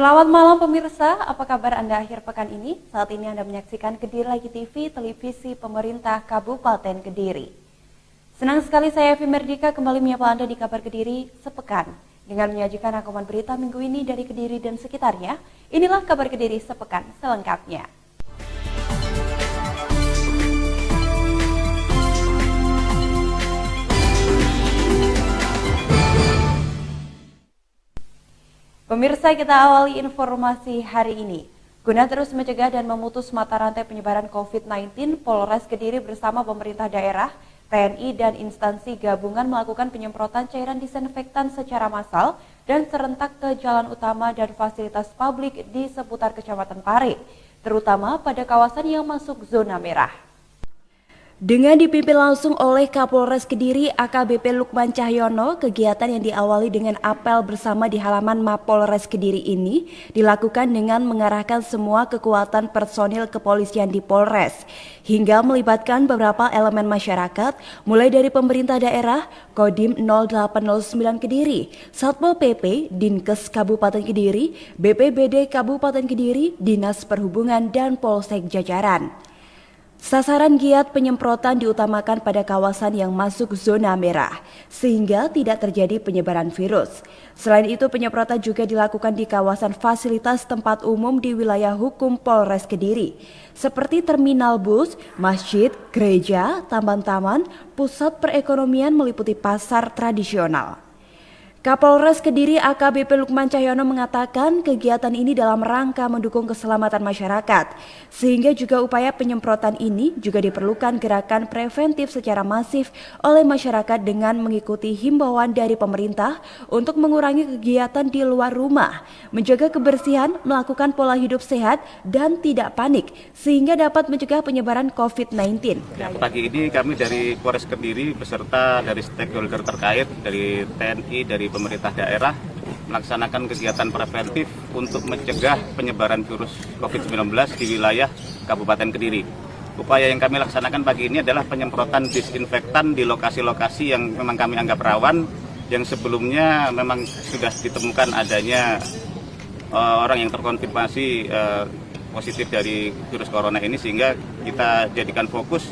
Selamat malam pemirsa, apa kabar Anda akhir pekan ini? Saat ini Anda menyaksikan Kediri Lagi TV, televisi pemerintah Kabupaten Kediri. Senang sekali saya Evi Merdika kembali menyapa Anda di Kabar Kediri sepekan. Dengan menyajikan rangkuman berita minggu ini dari Kediri dan sekitarnya, inilah Kabar Kediri sepekan selengkapnya. Pemirsa, kita awali informasi hari ini. Guna terus mencegah dan memutus mata rantai penyebaran COVID-19, Polres Kediri bersama pemerintah daerah, TNI, dan instansi gabungan melakukan penyemprotan cairan disinfektan secara massal dan serentak ke jalan utama dan fasilitas publik di seputar Kecamatan Pare, terutama pada kawasan yang masuk zona merah. Dengan dipimpin langsung oleh Kapolres Kediri AKBP Lukman Cahyono, kegiatan yang diawali dengan apel bersama di halaman Mapolres Kediri ini dilakukan dengan mengarahkan semua kekuatan personil kepolisian di Polres, hingga melibatkan beberapa elemen masyarakat, mulai dari pemerintah daerah, Kodim 0809 Kediri, Satpol PP, Dinkes Kabupaten Kediri, BPBD Kabupaten Kediri, Dinas Perhubungan, dan Polsek jajaran. Sasaran giat penyemprotan diutamakan pada kawasan yang masuk zona merah, sehingga tidak terjadi penyebaran virus. Selain itu, penyemprotan juga dilakukan di kawasan fasilitas tempat umum di wilayah hukum Polres Kediri, seperti terminal bus, masjid, gereja, taman-taman, pusat perekonomian meliputi pasar tradisional. Kapolres Kediri AKBP Lukman Cahyono mengatakan kegiatan ini dalam rangka mendukung keselamatan masyarakat, sehingga juga upaya penyemprotan ini juga diperlukan gerakan preventif secara masif oleh masyarakat dengan mengikuti himbauan dari pemerintah untuk mengurangi kegiatan di luar rumah, menjaga kebersihan, melakukan pola hidup sehat, dan tidak panik, sehingga dapat mencegah penyebaran COVID-19. Ya, pagi ini kami dari Polres Kediri beserta dari stakeholder terkait, dari TNI, dari pemerintah daerah melaksanakan kegiatan preventif untuk mencegah penyebaran virus COVID-19 di wilayah Kabupaten Kediri. Upaya yang kami laksanakan pagi ini adalah penyemprotan disinfektan di lokasi-lokasi yang memang kami anggap rawan, yang sebelumnya memang sudah ditemukan adanya orang yang terkonfirmasi positif dari virus corona ini, sehingga kita jadikan fokus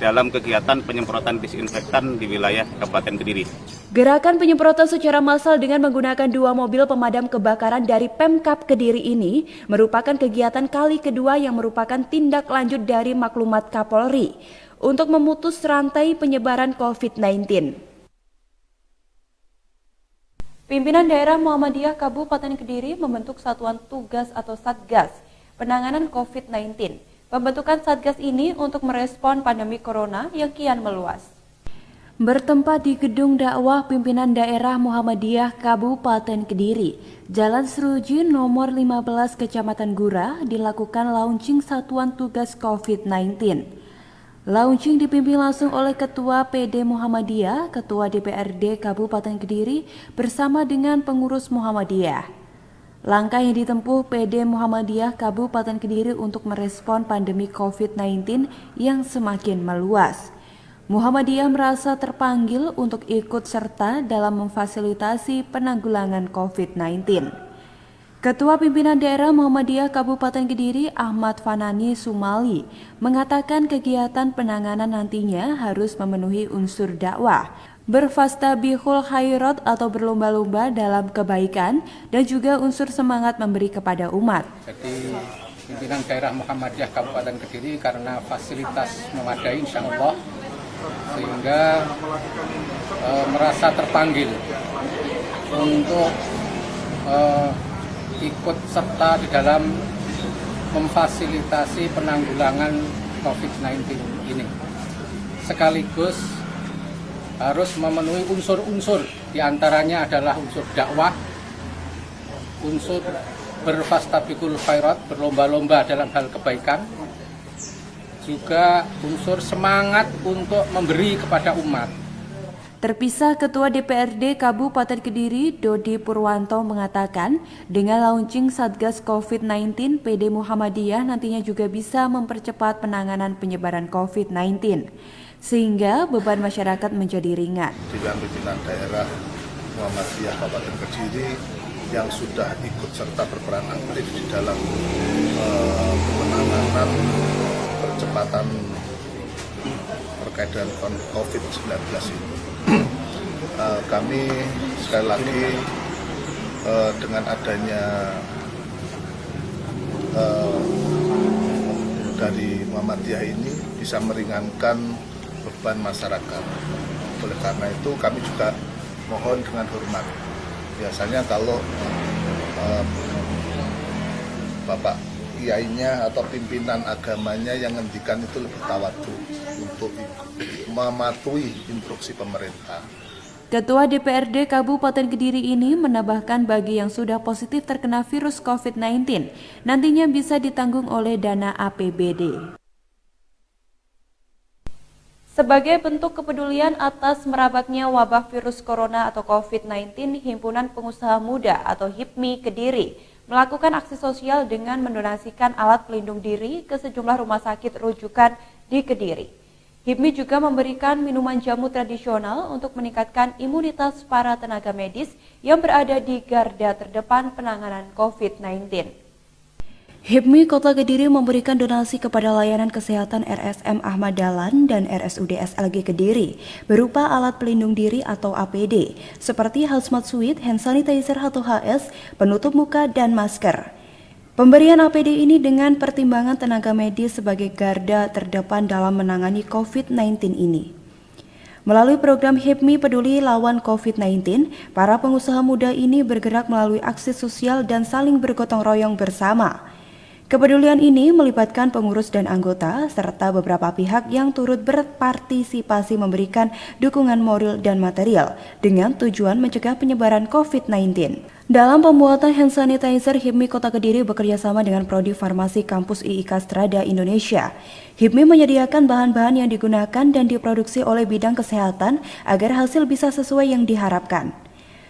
dalam kegiatan penyemprotan disinfektan di wilayah Kabupaten Kediri. Gerakan penyemprotan secara massal dengan menggunakan 2 mobil pemadam kebakaran dari Pemkab Kediri ini merupakan kegiatan kali kedua yang merupakan tindak lanjut dari maklumat Kapolri untuk memutus rantai penyebaran COVID-19. Pimpinan Daerah Muhammadiyah Kabupaten Kediri membentuk Satuan Tugas atau Satgas Penanganan COVID-19. Pembentukan Satgas ini untuk merespon pandemi Corona yang kian meluas. Bertempat di Gedung Dakwah Pimpinan Daerah Muhammadiyah Kabupaten Kediri, Jalan Seruji nomor 15 Kecamatan Gura, dilakukan launching Satuan Tugas COVID-19. Launching dipimpin langsung oleh Ketua PD Muhammadiyah, Ketua DPRD Kabupaten Kediri bersama dengan pengurus Muhammadiyah. Langkah yang ditempuh PD Muhammadiyah Kabupaten Kediri untuk merespon pandemi COVID-19 yang semakin meluas. Muhammadiyah merasa terpanggil untuk ikut serta dalam memfasilitasi penanggulangan COVID-19. Ketua Pimpinan Daerah Muhammadiyah Kabupaten Kediri Ahmad Fanani Sumali mengatakan kegiatan penanganan nantinya harus memenuhi unsur dakwah, berfastabihul khairat atau berlomba-lomba dalam kebaikan, dan juga unsur semangat memberi kepada umat. Jadi Pimpinan Daerah Muhammadiyah Kabupaten Kediri karena fasilitas memadai insya Allah, sehingga merasa terpanggil untuk ikut serta di dalam memfasilitasi penanggulangan COVID-19 ini. Sekaligus harus memenuhi unsur-unsur, diantaranya adalah unsur dakwah, unsur berfastabiqul khairat, berlomba-lomba dalam hal kebaikan, juga unsur semangat untuk memberi kepada umat. Terpisah, Ketua DPRD Kabupaten Kediri Dodi Purwanto mengatakan dengan launching Satgas COVID-19, PD Muhammadiyah nantinya juga bisa mempercepat penanganan penyebaran COVID-19, sehingga beban masyarakat menjadi ringan. Pimpinan Daerah Muhammadiyah Kabupaten Kediri yang sudah ikut serta berperan aktif di dalam penanganan percepatan terkait dengan COVID-19 ini. Kami sekali lagi dengan adanya dari Muhammadiyah ini bisa meringankan beban masyarakat. Oleh karena itu kami juga mohon dengan hormat. Biasanya kalau Bapak kiainya atau pimpinan agamanya yang ngendikan itu lebih tawadhu untuk mematuhi instruksi pemerintah. Ketua DPRD Kabupaten Kediri ini menambahkan bagi yang sudah positif terkena virus COVID-19, nantinya bisa ditanggung oleh dana APBD. Sebagai bentuk kepedulian atas merebaknya wabah virus corona atau COVID-19, Himpunan Pengusaha Muda atau HIPMI Kediri melakukan aksi sosial dengan mendonasikan alat pelindung diri ke sejumlah rumah sakit rujukan di Kediri. HIPMI juga memberikan minuman jamu tradisional untuk meningkatkan imunitas para tenaga medis yang berada di garda terdepan penanganan COVID-19. HIPMI Kota Kediri memberikan donasi kepada layanan kesehatan RSM Ahmad Dahlan dan RSUD SLG Kediri berupa alat pelindung diri atau APD seperti hazmat suit, hand sanitizer atau HS, penutup muka, dan masker. Pemberian APD ini dengan pertimbangan tenaga medis sebagai garda terdepan dalam menangani COVID-19 ini. Melalui program HIPMI Peduli Lawan COVID-19, para pengusaha muda ini bergerak melalui aksi sosial dan saling bergotong royong bersama. Kepedulian ini melibatkan pengurus dan anggota, serta beberapa pihak yang turut berpartisipasi memberikan dukungan moral dan material dengan tujuan mencegah penyebaran COVID-19. Dalam pembuatan hand sanitizer, HIPMI Kota Kediri bekerjasama dengan Prodi Farmasi Kampus IIK Strada Indonesia. HIPMI menyediakan bahan-bahan yang digunakan dan diproduksi oleh bidang kesehatan agar hasil bisa sesuai yang diharapkan.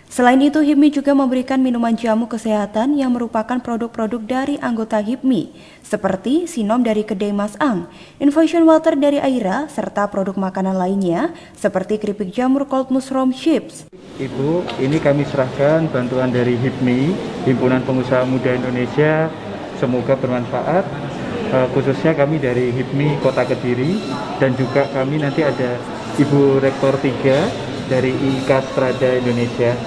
Selain itu, HIPMI juga memberikan minuman jamu kesehatan yang merupakan produk-produk dari anggota HIPMI, seperti Sinom dari Kedai Mas Ang, Infusion Water dari Aira, serta produk makanan lainnya, seperti keripik jamur cold mushroom chips. Ibu, ini kami serahkan bantuan dari HIPMI, Himpunan Pengusaha Muda Indonesia, semoga bermanfaat, khususnya kami dari HIPMI Kota Kediri, dan juga kami nanti ada Ibu Rektor 3 dari IIK Strada Indonesia.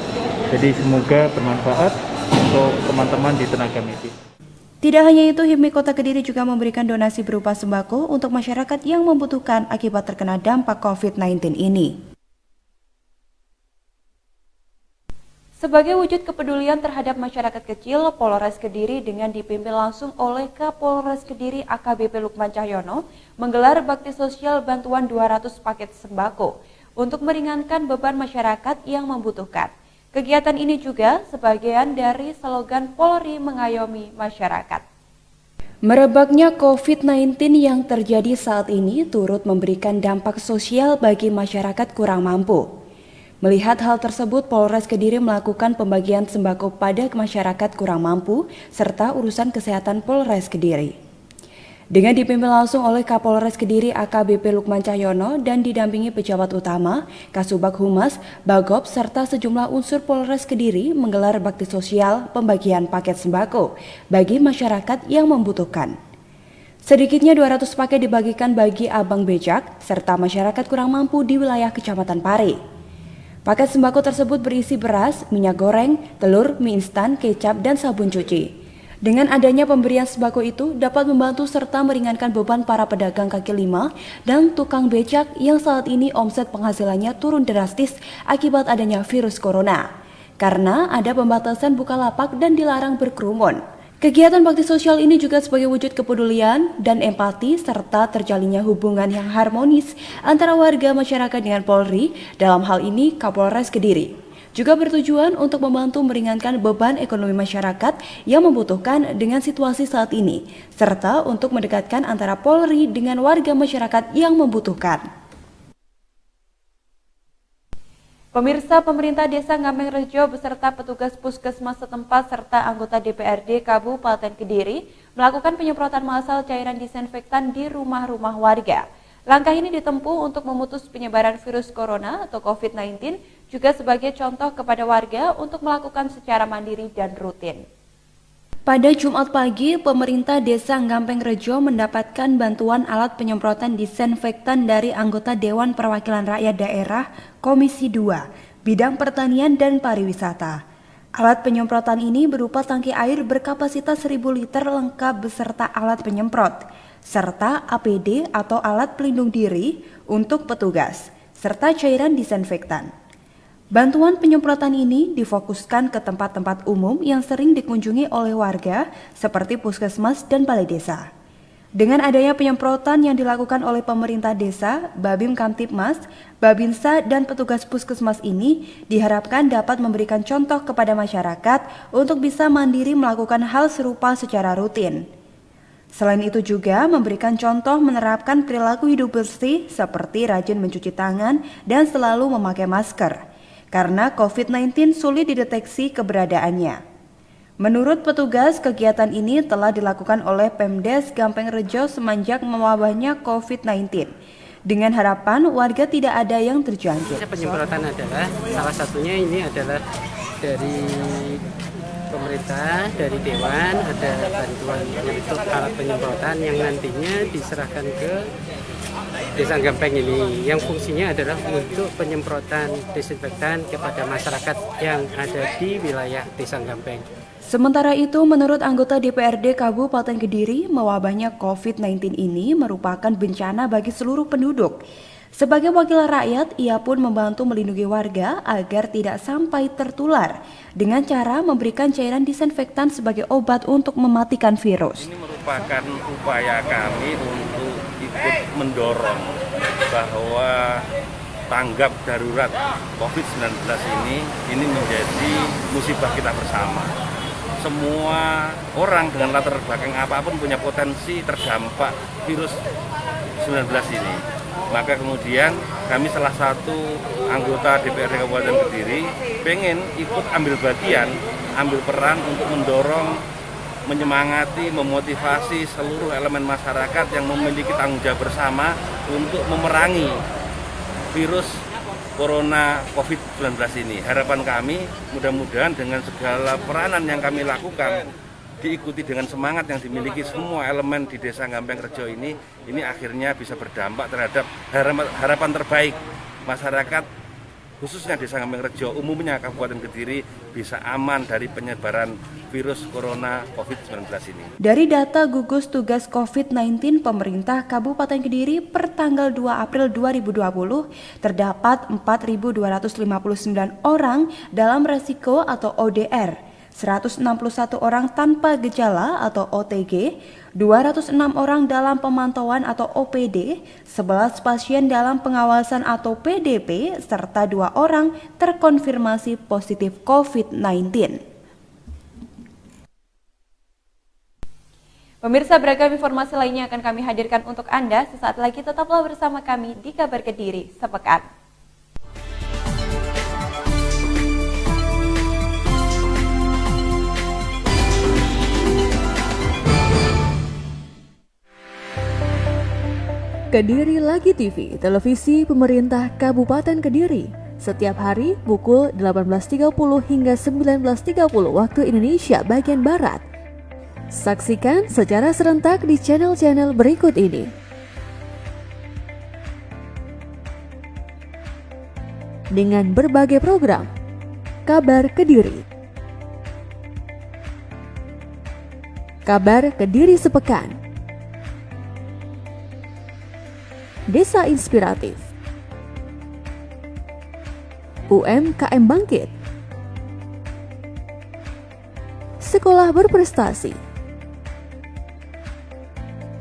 Jadi semoga bermanfaat untuk teman-teman di tenaga medis. Tidak hanya itu, HIPMI Kota Kediri juga memberikan donasi berupa sembako untuk masyarakat yang membutuhkan akibat terkena dampak COVID-19 ini. Sebagai wujud kepedulian terhadap masyarakat kecil, Polres Kediri dengan dipimpin langsung oleh Kapolres Kediri AKBP Lukman Cahyono menggelar bakti sosial bantuan 200 paket sembako untuk meringankan beban masyarakat yang membutuhkan. Kegiatan ini juga sebagian dari slogan Polri mengayomi masyarakat. Merebaknya COVID-19 yang terjadi saat ini turut memberikan dampak sosial bagi masyarakat kurang mampu. Melihat hal tersebut, Polres Kediri melakukan pembagian sembako pada masyarakat kurang mampu serta urusan kesehatan Polres Kediri. Dengan dipimpin langsung oleh Kapolres Kediri AKBP Lukman Cahyono dan didampingi pejabat utama, Kasubag Humas, Bagop, serta sejumlah unsur Polres Kediri menggelar bakti sosial pembagian paket sembako bagi masyarakat yang membutuhkan. Sedikitnya 200 paket dibagikan bagi abang becak serta masyarakat kurang mampu di wilayah Kecamatan Pare. Paket sembako tersebut berisi beras, minyak goreng, telur, mie instan, kecap, dan sabun cuci. Dengan adanya pemberian sembako itu dapat membantu serta meringankan beban para pedagang kaki lima dan tukang becak yang saat ini omset penghasilannya turun drastis akibat adanya virus corona. Karena ada pembatasan bukalapak dan dilarang berkerumun. Kegiatan bakti sosial ini juga sebagai wujud kepedulian dan empati serta terjalinnya hubungan yang harmonis antara warga masyarakat dengan Polri, dalam hal ini Kapolres Kediri. Juga bertujuan untuk membantu meringankan beban ekonomi masyarakat yang membutuhkan dengan situasi saat ini, serta untuk mendekatkan antara Polri dengan warga masyarakat yang membutuhkan. Pemirsa, pemerintah Desa Ngameng Rejo beserta petugas puskesmas setempat serta anggota DPRD Kabupaten Kediri melakukan penyemprotan massal cairan disinfektan di rumah-rumah warga. Langkah ini ditempuh untuk memutus penyebaran virus corona atau COVID-19, juga sebagai contoh kepada warga untuk melakukan secara mandiri dan rutin. Pada Jumat pagi, pemerintah Desa Gampeng Rejo mendapatkan bantuan alat penyemprotan disinfektan dari anggota Dewan Perwakilan Rakyat Daerah Komisi 2, Bidang Pertanian dan Pariwisata. Alat penyemprotan ini berupa tangki air berkapasitas 1.000 liter lengkap beserta alat penyemprot, serta APD atau alat pelindung diri untuk petugas, serta cairan disinfektan. Bantuan penyemprotan ini difokuskan ke tempat-tempat umum yang sering dikunjungi oleh warga seperti puskesmas dan balai desa. Dengan adanya penyemprotan yang dilakukan oleh pemerintah desa, Babim Kamtibmas, Babinsa, dan petugas puskesmas ini diharapkan dapat memberikan contoh kepada masyarakat untuk bisa mandiri melakukan hal serupa secara rutin. Selain itu juga memberikan contoh menerapkan perilaku hidup bersih seperti rajin mencuci tangan dan selalu memakai masker, karena COVID-19 sulit dideteksi keberadaannya. Menurut petugas, kegiatan ini telah dilakukan oleh Pemdes Gampeng Rejo semenjak mewabahnya COVID-19, dengan harapan warga tidak ada yang terjangkit. Penyemprotan adalah salah satunya ini adalah dari pemerintah, dari Dewan, ada bantuan untuk alat penyemprotan yang nantinya diserahkan ke Desa Gampeng ini, yang fungsinya adalah untuk penyemprotan disinfektan kepada masyarakat yang ada di wilayah Desa Gampeng. Sementara itu, menurut anggota DPRD Kabupaten Kediri, mewabahnya COVID-19 ini merupakan bencana bagi seluruh penduduk. Sebagai wakil rakyat, ia pun membantu melindungi warga agar tidak sampai tertular dengan cara memberikan cairan disinfektan sebagai obat untuk mematikan virus. Ini merupakan upaya kami untuk ikut mendorong bahwa tanggap darurat COVID-19 ini menjadi musibah kita bersama. Semua orang dengan latar belakang apapun punya potensi terdampak virus 19 ini. Maka kemudian kami salah satu anggota DPRD Kabupaten Kediri pengen ikut ambil bagian, ambil peran untuk mendorong, menyemangati, memotivasi seluruh elemen masyarakat yang memiliki tanggung jawab bersama untuk memerangi virus Corona COVID-19 ini. Harapan kami mudah-mudahan dengan segala peranan yang kami lakukan diikuti dengan semangat yang dimiliki semua elemen di Desa Gampeng Rejo ini akhirnya bisa berdampak terhadap harapan terbaik masyarakat, khususnya Desa Gampeng Rejo, umumnya Kabupaten Kediri bisa aman dari penyebaran virus Corona COVID-19 ini. Dari data gugus tugas COVID-19 pemerintah Kabupaten Kediri per tanggal 2 April 2020, terdapat 4.259 orang dalam resiko atau ODR, 161 orang tanpa gejala atau OTG, 206 orang dalam pemantauan atau OPD, 11 pasien dalam pengawasan atau PDP, serta 2 orang terkonfirmasi positif COVID-19. Pemirsa, beragam informasi lainnya akan kami hadirkan untuk Anda. Sesaat lagi tetaplah bersama kami di Kabar Kediri Sepekan. Kediri Lagi TV, televisi pemerintah Kabupaten Kediri. Setiap hari pukul 18.30 hingga 19.30 waktu Indonesia bagian Barat. Saksikan secara serentak di channel-channel berikut ini. Dengan berbagai program. Kabar Kediri. Kabar Kediri Sepekan. Desa Inspiratif, UMKM Bangkit, Sekolah Berprestasi,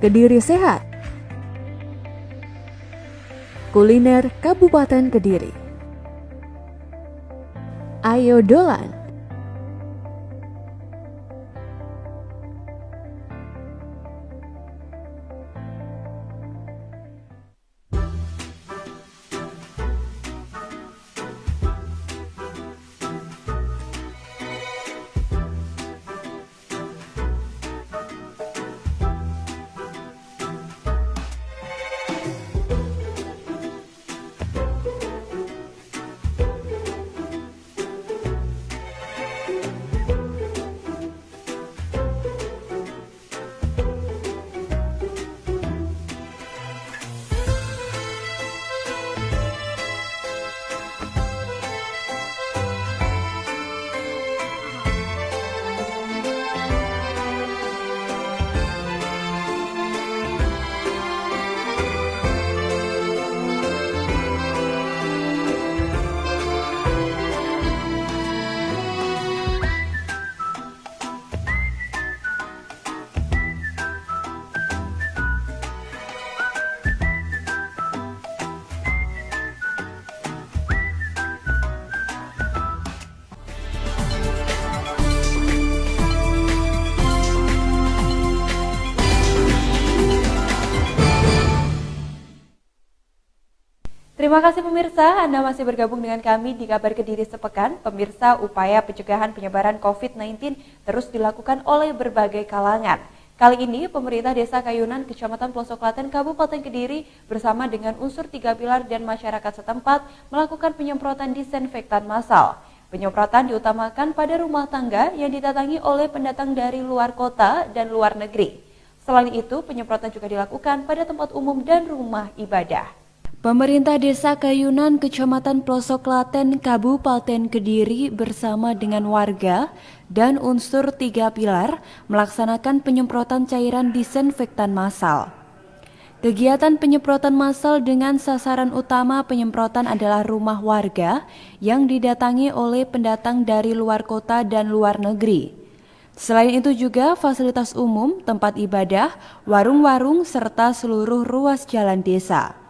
Kediri Sehat, Kuliner Kabupaten Kediri, Ayo Dolan. Terima kasih pemirsa, Anda masih bergabung dengan kami di Kabar Kediri Sepekan. Pemirsa, upaya pencegahan penyebaran COVID-19 terus dilakukan oleh berbagai kalangan. Kali ini, pemerintah Desa Kayunan, Kecamatan Pelosok Klaten, Kabupaten Kediri bersama dengan unsur 3 pilar dan masyarakat setempat melakukan penyemprotan disinfektan massal. Penyemprotan diutamakan pada rumah tangga yang didatangi oleh pendatang dari luar kota dan luar negeri. Selain itu, penyemprotan juga dilakukan pada tempat umum dan rumah ibadah. Pemerintah Desa Kayunan, Kecamatan Pelosok Klaten, Kabupaten Kediri bersama dengan warga dan unsur 3 pilar melaksanakan penyemprotan cairan disinfektan massal. Kegiatan penyemprotan massal dengan sasaran utama penyemprotan adalah rumah warga yang didatangi oleh pendatang dari luar kota dan luar negeri. Selain itu juga fasilitas umum, tempat ibadah, warung-warung, serta seluruh ruas jalan desa.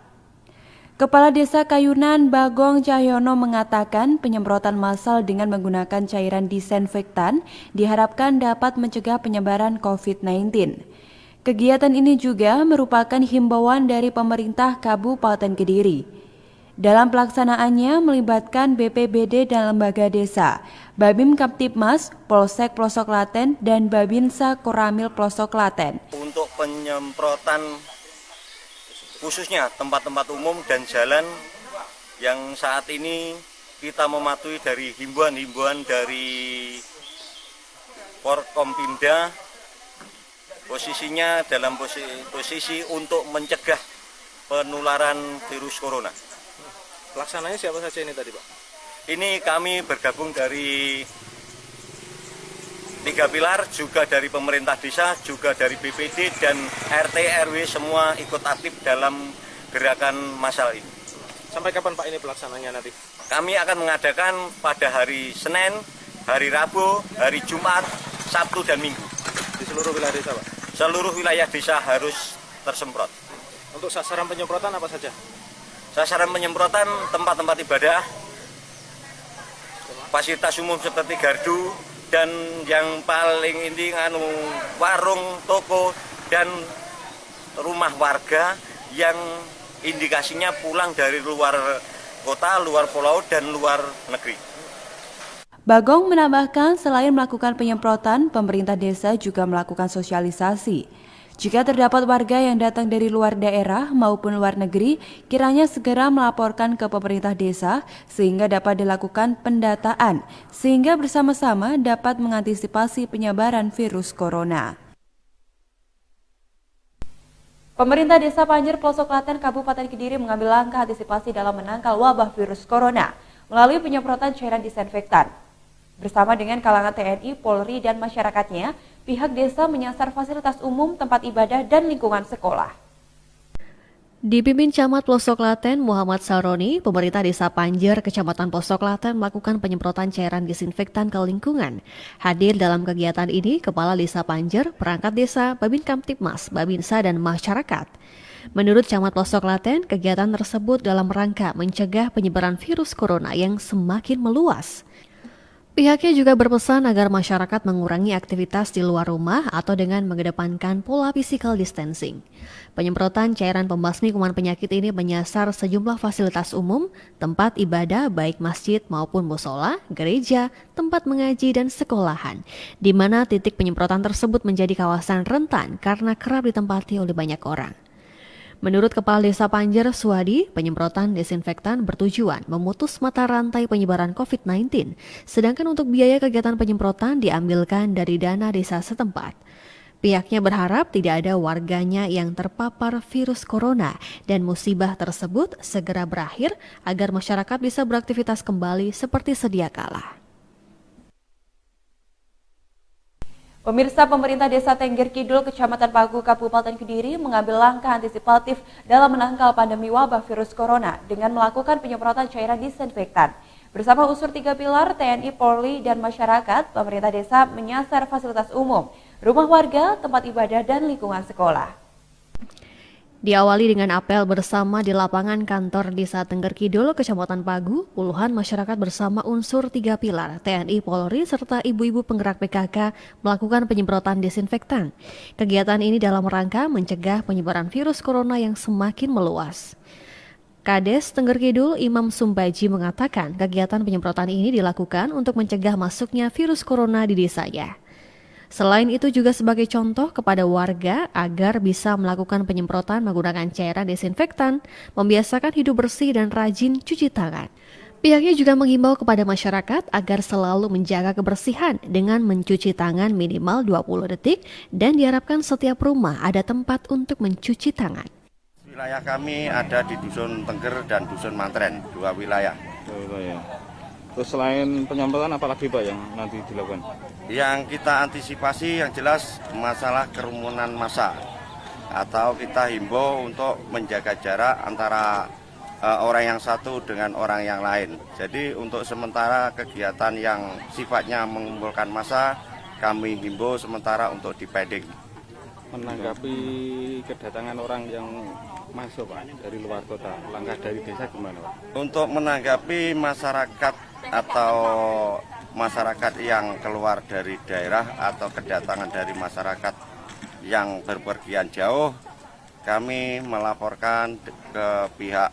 Kepala Desa Kayunan Bagong Cahyono mengatakan penyemprotan massal dengan menggunakan cairan disinfektan diharapkan dapat mencegah penyebaran COVID-19. Kegiatan ini juga merupakan himbauan dari pemerintah Kabupaten Kediri. Dalam pelaksanaannya melibatkan BPBD dan lembaga desa, Babim Kamtibmas, Polsek Pelosok Klaten, dan Babinsa Koramil Pelosok Klaten. Untuk penyemprotan khususnya tempat-tempat umum dan jalan yang saat ini kita mematuhi dari himbauan-himbauan dari Forkompimda, posisinya dalam posisi untuk mencegah penularan virus corona. Pelaksananya siapa saja ini tadi, Pak? Ini kami bergabung dari 3 pilar, juga dari pemerintah desa, juga dari BPD dan RT RW semua ikut aktif dalam gerakan massal ini. Sampai kapan Pak ini pelaksananya nanti? Kami akan mengadakan pada hari Senin, hari Rabu, hari Jumat, Sabtu dan Minggu. Di seluruh wilayah desa, Pak? Seluruh wilayah desa harus tersemprot. Untuk sasaran penyemprotan apa saja? Sasaran penyemprotan tempat-tempat ibadah, fasilitas umum seperti gardu, dan yang paling inti warung, toko, dan rumah warga yang indikasinya pulang dari luar kota, luar pulau, dan luar negeri. Bagong menambahkan selain melakukan penyemprotan, pemerintah desa juga melakukan sosialisasi. Jika terdapat warga yang datang dari luar daerah maupun luar negeri, kiranya segera melaporkan ke pemerintah desa sehingga dapat dilakukan pendataan, sehingga bersama-sama dapat mengantisipasi penyebaran virus corona. Pemerintah Desa Panjer Pelosok Klaten, Kabupaten Kediri mengambil langkah antisipasi dalam menangkal wabah virus corona melalui penyemprotan cairan disinfektan. Bersama dengan kalangan TNI, Polri, dan masyarakatnya, pihak desa menyasar fasilitas umum, tempat ibadah, dan lingkungan sekolah. Dipimpin Camat Pelosok Klaten Muhammad Saroni, pemerintah Desa Panjer, Kecamatan Pelosok Klaten melakukan penyemprotan cairan disinfektan ke lingkungan. Hadir dalam kegiatan ini Kepala Desa Panjer, perangkat desa, Babin Kamtibmas, Babinsa, dan masyarakat. Menurut Camat Pelosok Klaten, kegiatan tersebut dalam rangka mencegah penyebaran virus corona yang semakin meluas. Pihaknya juga berpesan agar masyarakat mengurangi aktivitas di luar rumah atau dengan mengedepankan pola physical distancing. Penyemprotan cairan pembasmi kuman penyakit ini menyasar sejumlah fasilitas umum, tempat ibadah baik masjid maupun musola, gereja, tempat mengaji, dan sekolahan, di mana titik penyemprotan tersebut menjadi kawasan rentan karena kerap ditempati oleh banyak orang. Menurut Kepala Desa Panjer, Suwadi, penyemprotan desinfektan bertujuan memutus mata rantai penyebaran COVID-19, sedangkan untuk biaya kegiatan penyemprotan diambilkan dari dana desa setempat. Pihaknya berharap tidak ada warganya yang terpapar virus corona dan musibah tersebut segera berakhir agar masyarakat bisa beraktivitas kembali seperti sedia kala. Pemirsa, pemerintah Desa Tengger Kidul, Kecamatan Pagu, Kabupaten Kediri mengambil langkah antisipatif dalam menangkal pandemi wabah virus corona dengan melakukan penyemprotan cairan disinfektan. Bersama unsur 3 pilar TNI, Polri, dan masyarakat, pemerintah desa menyasar fasilitas umum, rumah warga, tempat ibadah, dan lingkungan sekolah. Diawali dengan apel bersama di lapangan kantor Desa Tengger Kidul, Kecamatan Pagu, puluhan masyarakat bersama unsur 3 pilar, TNI, Polri, serta ibu-ibu penggerak PKK melakukan penyemprotan desinfektan. Kegiatan ini dalam rangka mencegah penyebaran virus corona yang semakin meluas. Kades Tengger Kidul Imam Sumbaji mengatakan kegiatan penyemprotan ini dilakukan untuk mencegah masuknya virus corona di desanya. Selain itu juga sebagai contoh kepada warga agar bisa melakukan penyemprotan menggunakan cairan desinfektan, membiasakan hidup bersih dan rajin cuci tangan. Pihaknya juga menghimbau kepada masyarakat agar selalu menjaga kebersihan dengan mencuci tangan minimal 20 detik dan diharapkan setiap rumah ada tempat untuk mencuci tangan. Wilayah kami ada di Dusun Tengger dan Dusun Mantren, dua wilayah. Terus selain penyemprotan apa lagi Pak yang nanti dilakukan? Yang kita antisipasi yang jelas masalah kerumunan massa, atau kita himbau untuk menjaga jarak antara orang yang satu dengan orang yang lain. Jadi untuk sementara kegiatan yang sifatnya mengumpulkan massa, kami himbau sementara untuk dipending. Menanggapi kedatangan orang yang masuk Pak dari luar kota, langkah dari desa gimana Pak? Untuk menanggapi masyarakat atau masyarakat yang keluar dari daerah atau kedatangan dari masyarakat yang berpergian jauh, kami melaporkan ke pihak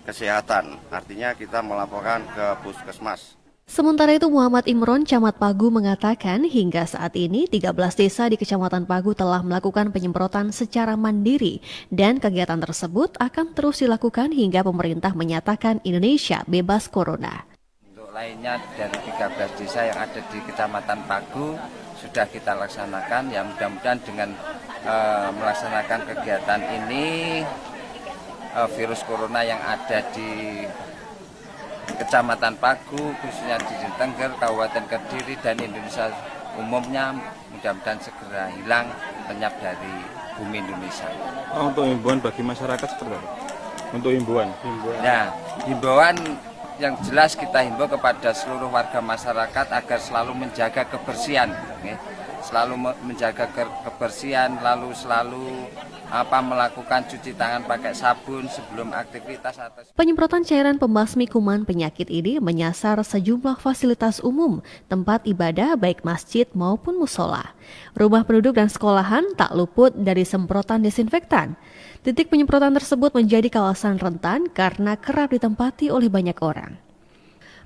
kesehatan, artinya kita melaporkan ke puskesmas. Sementara itu Muhammad Imron, Camat Pagu mengatakan hingga saat ini 13 desa di Kecamatan Pagu telah melakukan penyemprotan secara mandiri dan kegiatan tersebut akan terus dilakukan hingga pemerintah menyatakan Indonesia bebas corona. Untuk lainnya dari 13 desa yang ada di Kecamatan Pagu sudah kita laksanakan, ya mudah-mudahan dengan melaksanakan kegiatan ini virus corona yang ada di Kecamatan Pagu, khususnya di Tengger, Kabupaten Kediri, dan Indonesia umumnya mudah-mudahan segera hilang, lenyap dari bumi Indonesia. Untuk himbauan bagi masyarakat seperti apa? Untuk himbauan? Ya, himbauan yang jelas kita himbau kepada seluruh warga masyarakat agar selalu menjaga kebersihan, selalu menjaga kebersihan, lalu selalu melakukan cuci tangan pakai sabun sebelum aktivitas. Penyemprotan cairan pembasmi kuman penyakit ini menyasar sejumlah fasilitas umum, tempat ibadah baik masjid maupun musola. Rumah penduduk dan sekolahan tak luput dari semprotan desinfektan. Titik penyemprotan tersebut menjadi kawasan rentan karena kerap ditempati oleh banyak orang.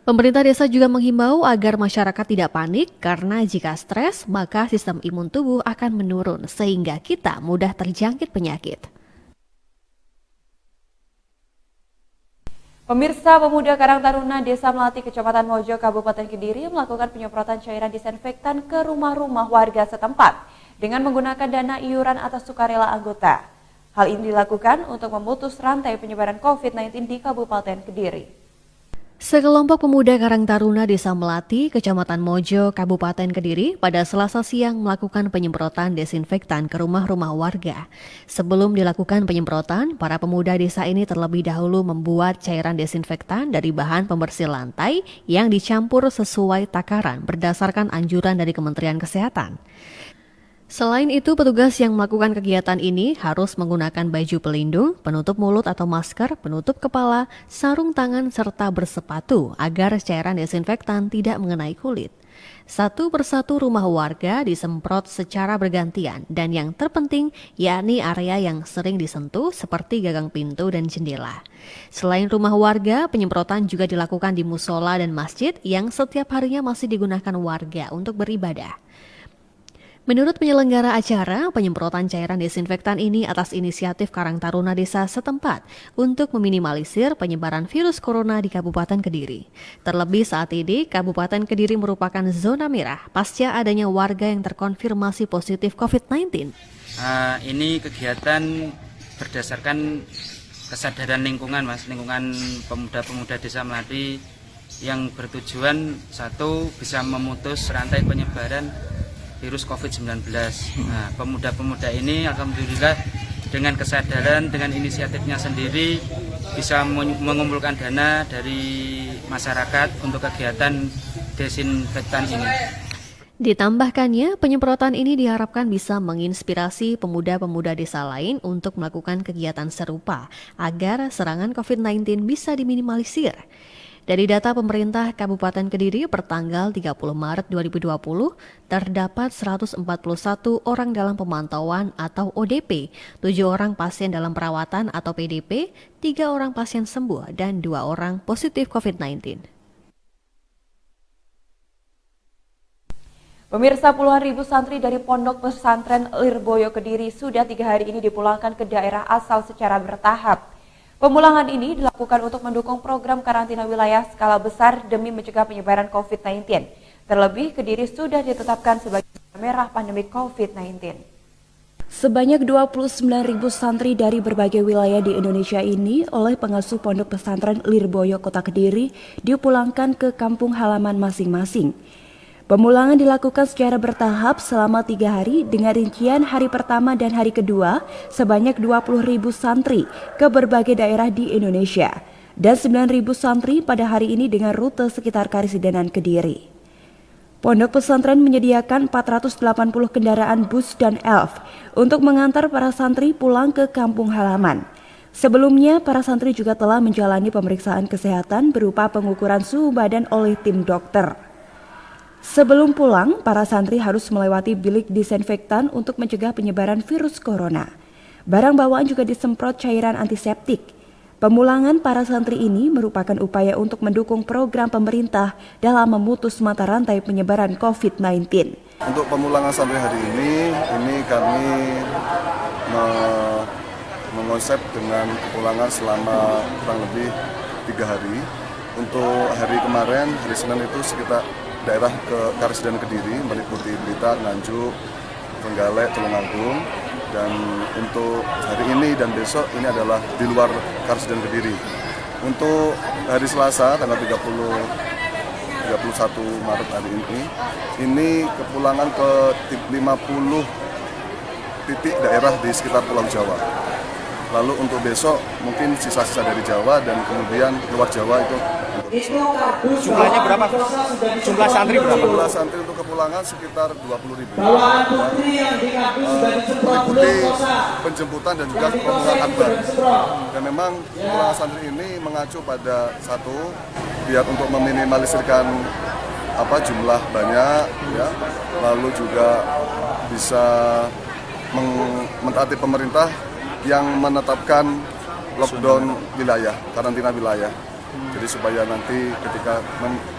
Pemerintah desa juga menghimbau agar masyarakat tidak panik karena jika stres maka sistem imun tubuh akan menurun sehingga kita mudah terjangkit penyakit. Pemirsa, pemuda Karang Taruna Desa Melati Kecamatan Mojo Kabupaten Kediri melakukan penyemprotan cairan disinfektan ke rumah-rumah warga setempat dengan menggunakan dana iuran atas sukarela anggota. Hal ini dilakukan untuk memutus rantai penyebaran COVID-19 di Kabupaten Kediri. Sekelompok pemuda Karang Taruna Desa Melati, Kecamatan Mojo, Kabupaten Kediri pada Selasa siang melakukan penyemprotan desinfektan ke rumah-rumah warga. Sebelum dilakukan penyemprotan, para pemuda desa ini terlebih dahulu membuat cairan desinfektan dari bahan pembersih lantai yang dicampur sesuai takaran berdasarkan anjuran dari Kementerian Kesehatan. Selain itu, petugas yang melakukan kegiatan ini harus menggunakan baju pelindung, penutup mulut atau masker, penutup kepala, sarung tangan, serta bersepatu agar cairan desinfektan tidak mengenai kulit. Satu persatu rumah warga disemprot secara bergantian dan yang terpenting yakni area yang sering disentuh seperti gagang pintu dan jendela. Selain rumah warga, penyemprotan juga dilakukan di musola dan masjid yang setiap harinya masih digunakan warga untuk beribadah. Menurut penyelenggara acara, penyemprotan cairan desinfektan ini atas inisiatif Karang Taruna Desa setempat untuk meminimalisir penyebaran virus corona di Kabupaten Kediri. Terlebih saat ini, Kabupaten Kediri merupakan zona merah pasca adanya warga yang terkonfirmasi positif COVID-19. Ini kegiatan berdasarkan kesadaran lingkungan, lingkungan pemuda-pemuda Desa Melati yang bertujuan satu bisa memutus rantai penyebaran virus COVID-19. Nah, pemuda-pemuda ini alhamdulillah dengan kesadaran, dengan inisiatifnya sendiri bisa mengumpulkan dana dari masyarakat untuk kegiatan desinfektan ini. Ditambahkannya, penyemprotan ini diharapkan bisa menginspirasi pemuda-pemuda desa lain untuk melakukan kegiatan serupa agar serangan COVID-19 bisa diminimalisir. Dari data pemerintah Kabupaten Kediri pertanggal 30 Maret 2020, terdapat 141 orang dalam pemantauan atau ODP, 7 orang pasien dalam perawatan atau PDP, 3 orang pasien sembuh, dan 2 orang positif COVID-19. Pemirsa, puluhan ribu santri dari Pondok Pesantren Lirboyo Kediri sudah 3 hari ini dipulangkan ke daerah asal secara bertahap. Pemulangan ini dilakukan untuk mendukung program karantina wilayah skala besar demi mencegah penyebaran COVID-19. Terlebih, Kediri sudah ditetapkan sebagai zona merah pandemi COVID-19. Sebanyak 29.000 santri dari berbagai wilayah di Indonesia ini oleh pengasuh Pondok Pesantren Lirboyo Kota Kediri dipulangkan ke kampung halaman masing-masing. Pemulangan dilakukan secara bertahap selama 3 hari dengan rincian hari pertama dan hari kedua sebanyak 20.000 santri ke berbagai daerah di Indonesia dan 9.000 santri pada hari ini dengan rute sekitar Karisidenan Kediri. Pondok pesantren menyediakan 480 kendaraan bus dan elf untuk mengantar para santri pulang ke kampung halaman. Sebelumnya, para santri juga telah menjalani pemeriksaan kesehatan berupa pengukuran suhu badan oleh tim dokter. Sebelum pulang, para santri harus melewati bilik disinfektan untuk mencegah penyebaran virus corona. Barang bawaan juga disemprot cairan antiseptik. Pemulangan para santri ini merupakan upaya untuk mendukung program pemerintah dalam memutus mata rantai penyebaran COVID-19. Untuk pemulangan santri hari ini kami mengonsep dengan kepulangan selama kurang lebih 3 hari. Untuk hari kemarin, hari Senin itu sekitar daerah ke Karisidenan Kediri meliputi Blitar, Nganjuk, Trenggalek, Tulungagung, dan untuk hari ini dan besok ini adalah di luar Karisidenan Kediri. Untuk hari Selasa tanggal 31 Maret hari ini kepulangan ke 50 titik daerah di sekitar Pulau Jawa. Lalu untuk besok mungkin sisa-sisa dari Jawa dan kemudian luar Jawa itu. Jumlahnya berapa? Jumlah santri berapa? Jumlah santri untuk kepulangan sekitar 20.000. Meliputi penjemputan dan juga pemungutan akbar. Dan memang kepulangan santri ini mengacu pada satu, biar untuk meminimalisirkan jumlah banyak, ya. Lalu juga bisa mentaati pemerintah yang menetapkan lockdown wilayah, karantina wilayah. Jadi supaya nanti ketika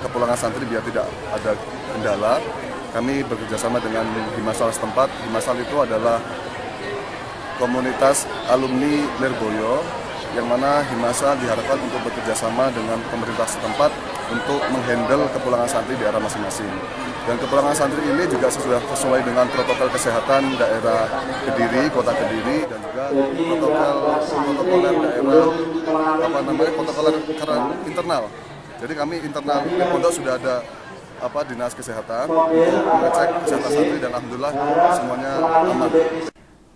kepulangan santri biar tidak ada kendala, kami bekerjasama dengan Himasal setempat. Himasal itu adalah komunitas alumni Lirboyo, yang mana Himasal diharapkan untuk bekerjasama dengan pemerintah setempat untuk menghandle kepulangan santri di daerah masing-masing. Dan kepulangan santri ini juga sesuai dengan protokol kesehatan daerah Kediri, Kota Kediri, dan juga protokol daerah protokol internal. Jadi kami internal di pondok sudah ada dinas kesehatan untuk mengecek kesehatan santri dan alhamdulillah semuanya aman.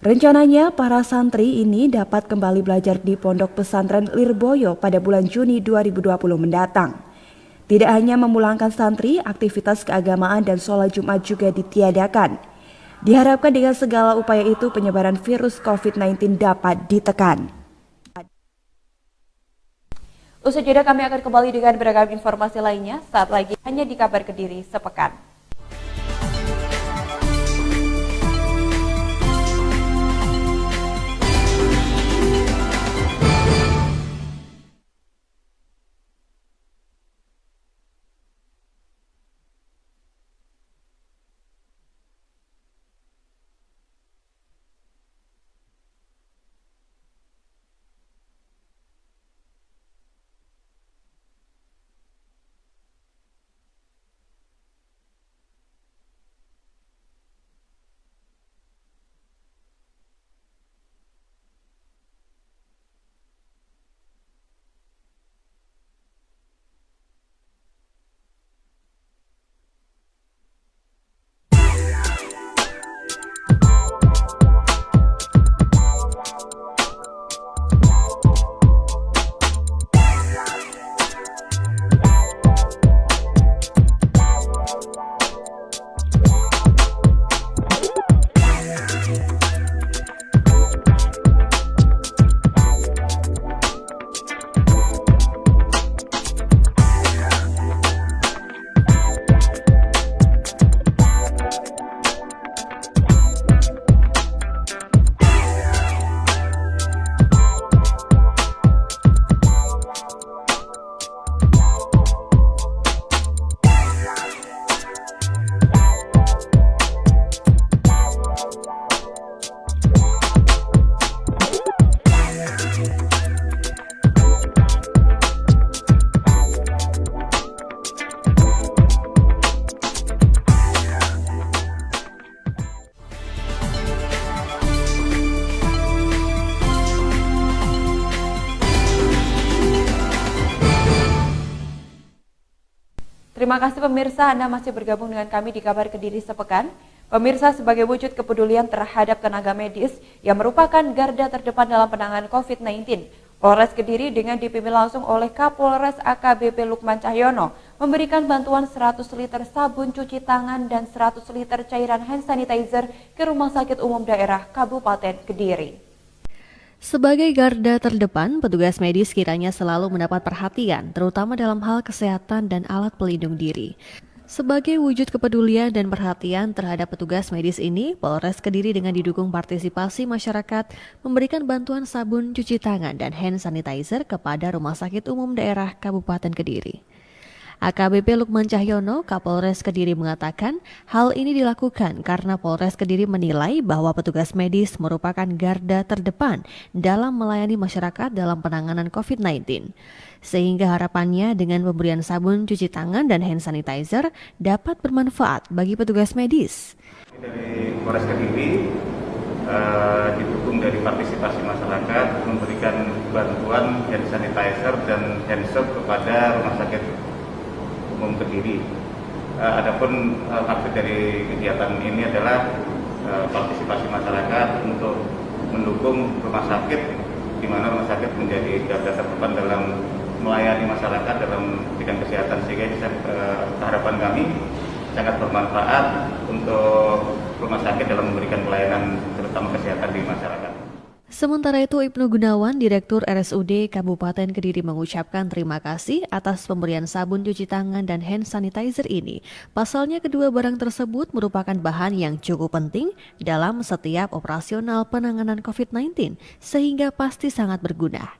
Rencananya para santri ini dapat kembali belajar di Pondok Pesantren Lirboyo pada bulan Juni 2020 mendatang. Tidak hanya memulangkan santri, aktivitas keagamaan dan sholat Jumat juga ditiadakan. Diharapkan dengan segala upaya itu penyebaran virus COVID-19 dapat ditekan. Usai jeda kami akan kembali dengan beragam informasi lainnya saat lagi hanya di Kabar Kediri Sepekan. Terima kasih pemirsa, Anda masih bergabung dengan kami di Kabar Kediri Sepekan. Pemirsa, sebagai wujud kepedulian terhadap tenaga medis yang merupakan garda terdepan dalam penanganan COVID-19, Polres Kediri dengan dipimpin langsung oleh Kapolres AKBP Lukman Cahyono memberikan bantuan 100 liter sabun cuci tangan dan 100 liter cairan hand sanitizer ke Rumah Sakit Umum Daerah Kabupaten Kediri. Sebagai garda terdepan, petugas medis kiranya selalu mendapat perhatian, terutama dalam hal kesehatan dan alat pelindung diri. Sebagai wujud kepedulian dan perhatian terhadap petugas medis ini, Polres Kediri dengan didukung partisipasi masyarakat memberikan bantuan sabun cuci tangan dan hand sanitizer kepada Rumah Sakit Umum Daerah Kabupaten Kediri. AKBP Lukman Cahyono, Kapolres Kediri mengatakan hal ini dilakukan karena Polres Kediri menilai bahwa petugas medis merupakan garda terdepan dalam melayani masyarakat dalam penanganan COVID-19. Sehingga harapannya dengan pemberian sabun cuci tangan dan hand sanitizer dapat bermanfaat bagi petugas medis. Dari Polres Kediri didukung dari partisipasi masyarakat memberikan bantuan hand sanitizer dan hand soap kepada Rumah Sakit Umum Kediri. Adapun maksud dari kegiatan ini adalah partisipasi masyarakat untuk mendukung rumah sakit, di mana rumah sakit menjadi garda terdepan dalam melayani masyarakat dalam bidang kesehatan, sehingga harapan kami sangat bermanfaat untuk rumah sakit dalam memberikan pelayanan terutama kesehatan di masyarakat. Sementara itu, Ibnu Gunawan, Direktur RSUD Kabupaten Kediri mengucapkan terima kasih atas pemberian sabun cuci tangan dan hand sanitizer ini. Pasalnya kedua barang tersebut merupakan bahan yang cukup penting dalam setiap operasional penanganan COVID-19, sehingga pasti sangat berguna.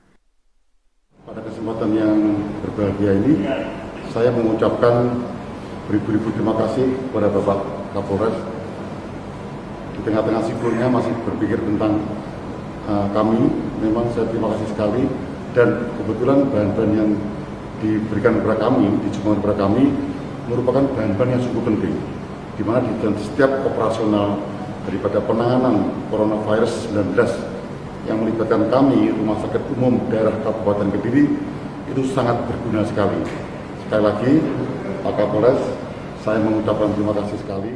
Pada kesempatan yang berbahagia ini, saya mengucapkan beribu-ribu terima kasih kepada Bapak Kapolres. Di tengah-tengah sibuknya masih berpikir tentang kami, memang saya terima kasih sekali, dan kebetulan bahan-bahan yang diberikan kepada kami, dijumpai kepada kami, merupakan bahan-bahan yang cukup penting, di mana di setiap operasional daripada penanganan coronavirus 19 yang melibatkan kami, Rumah Sakit Umum Daerah Kabupaten Kediri, itu sangat berguna sekali. Sekali lagi, Pak Kapolres, saya mengucapkan terima kasih sekali.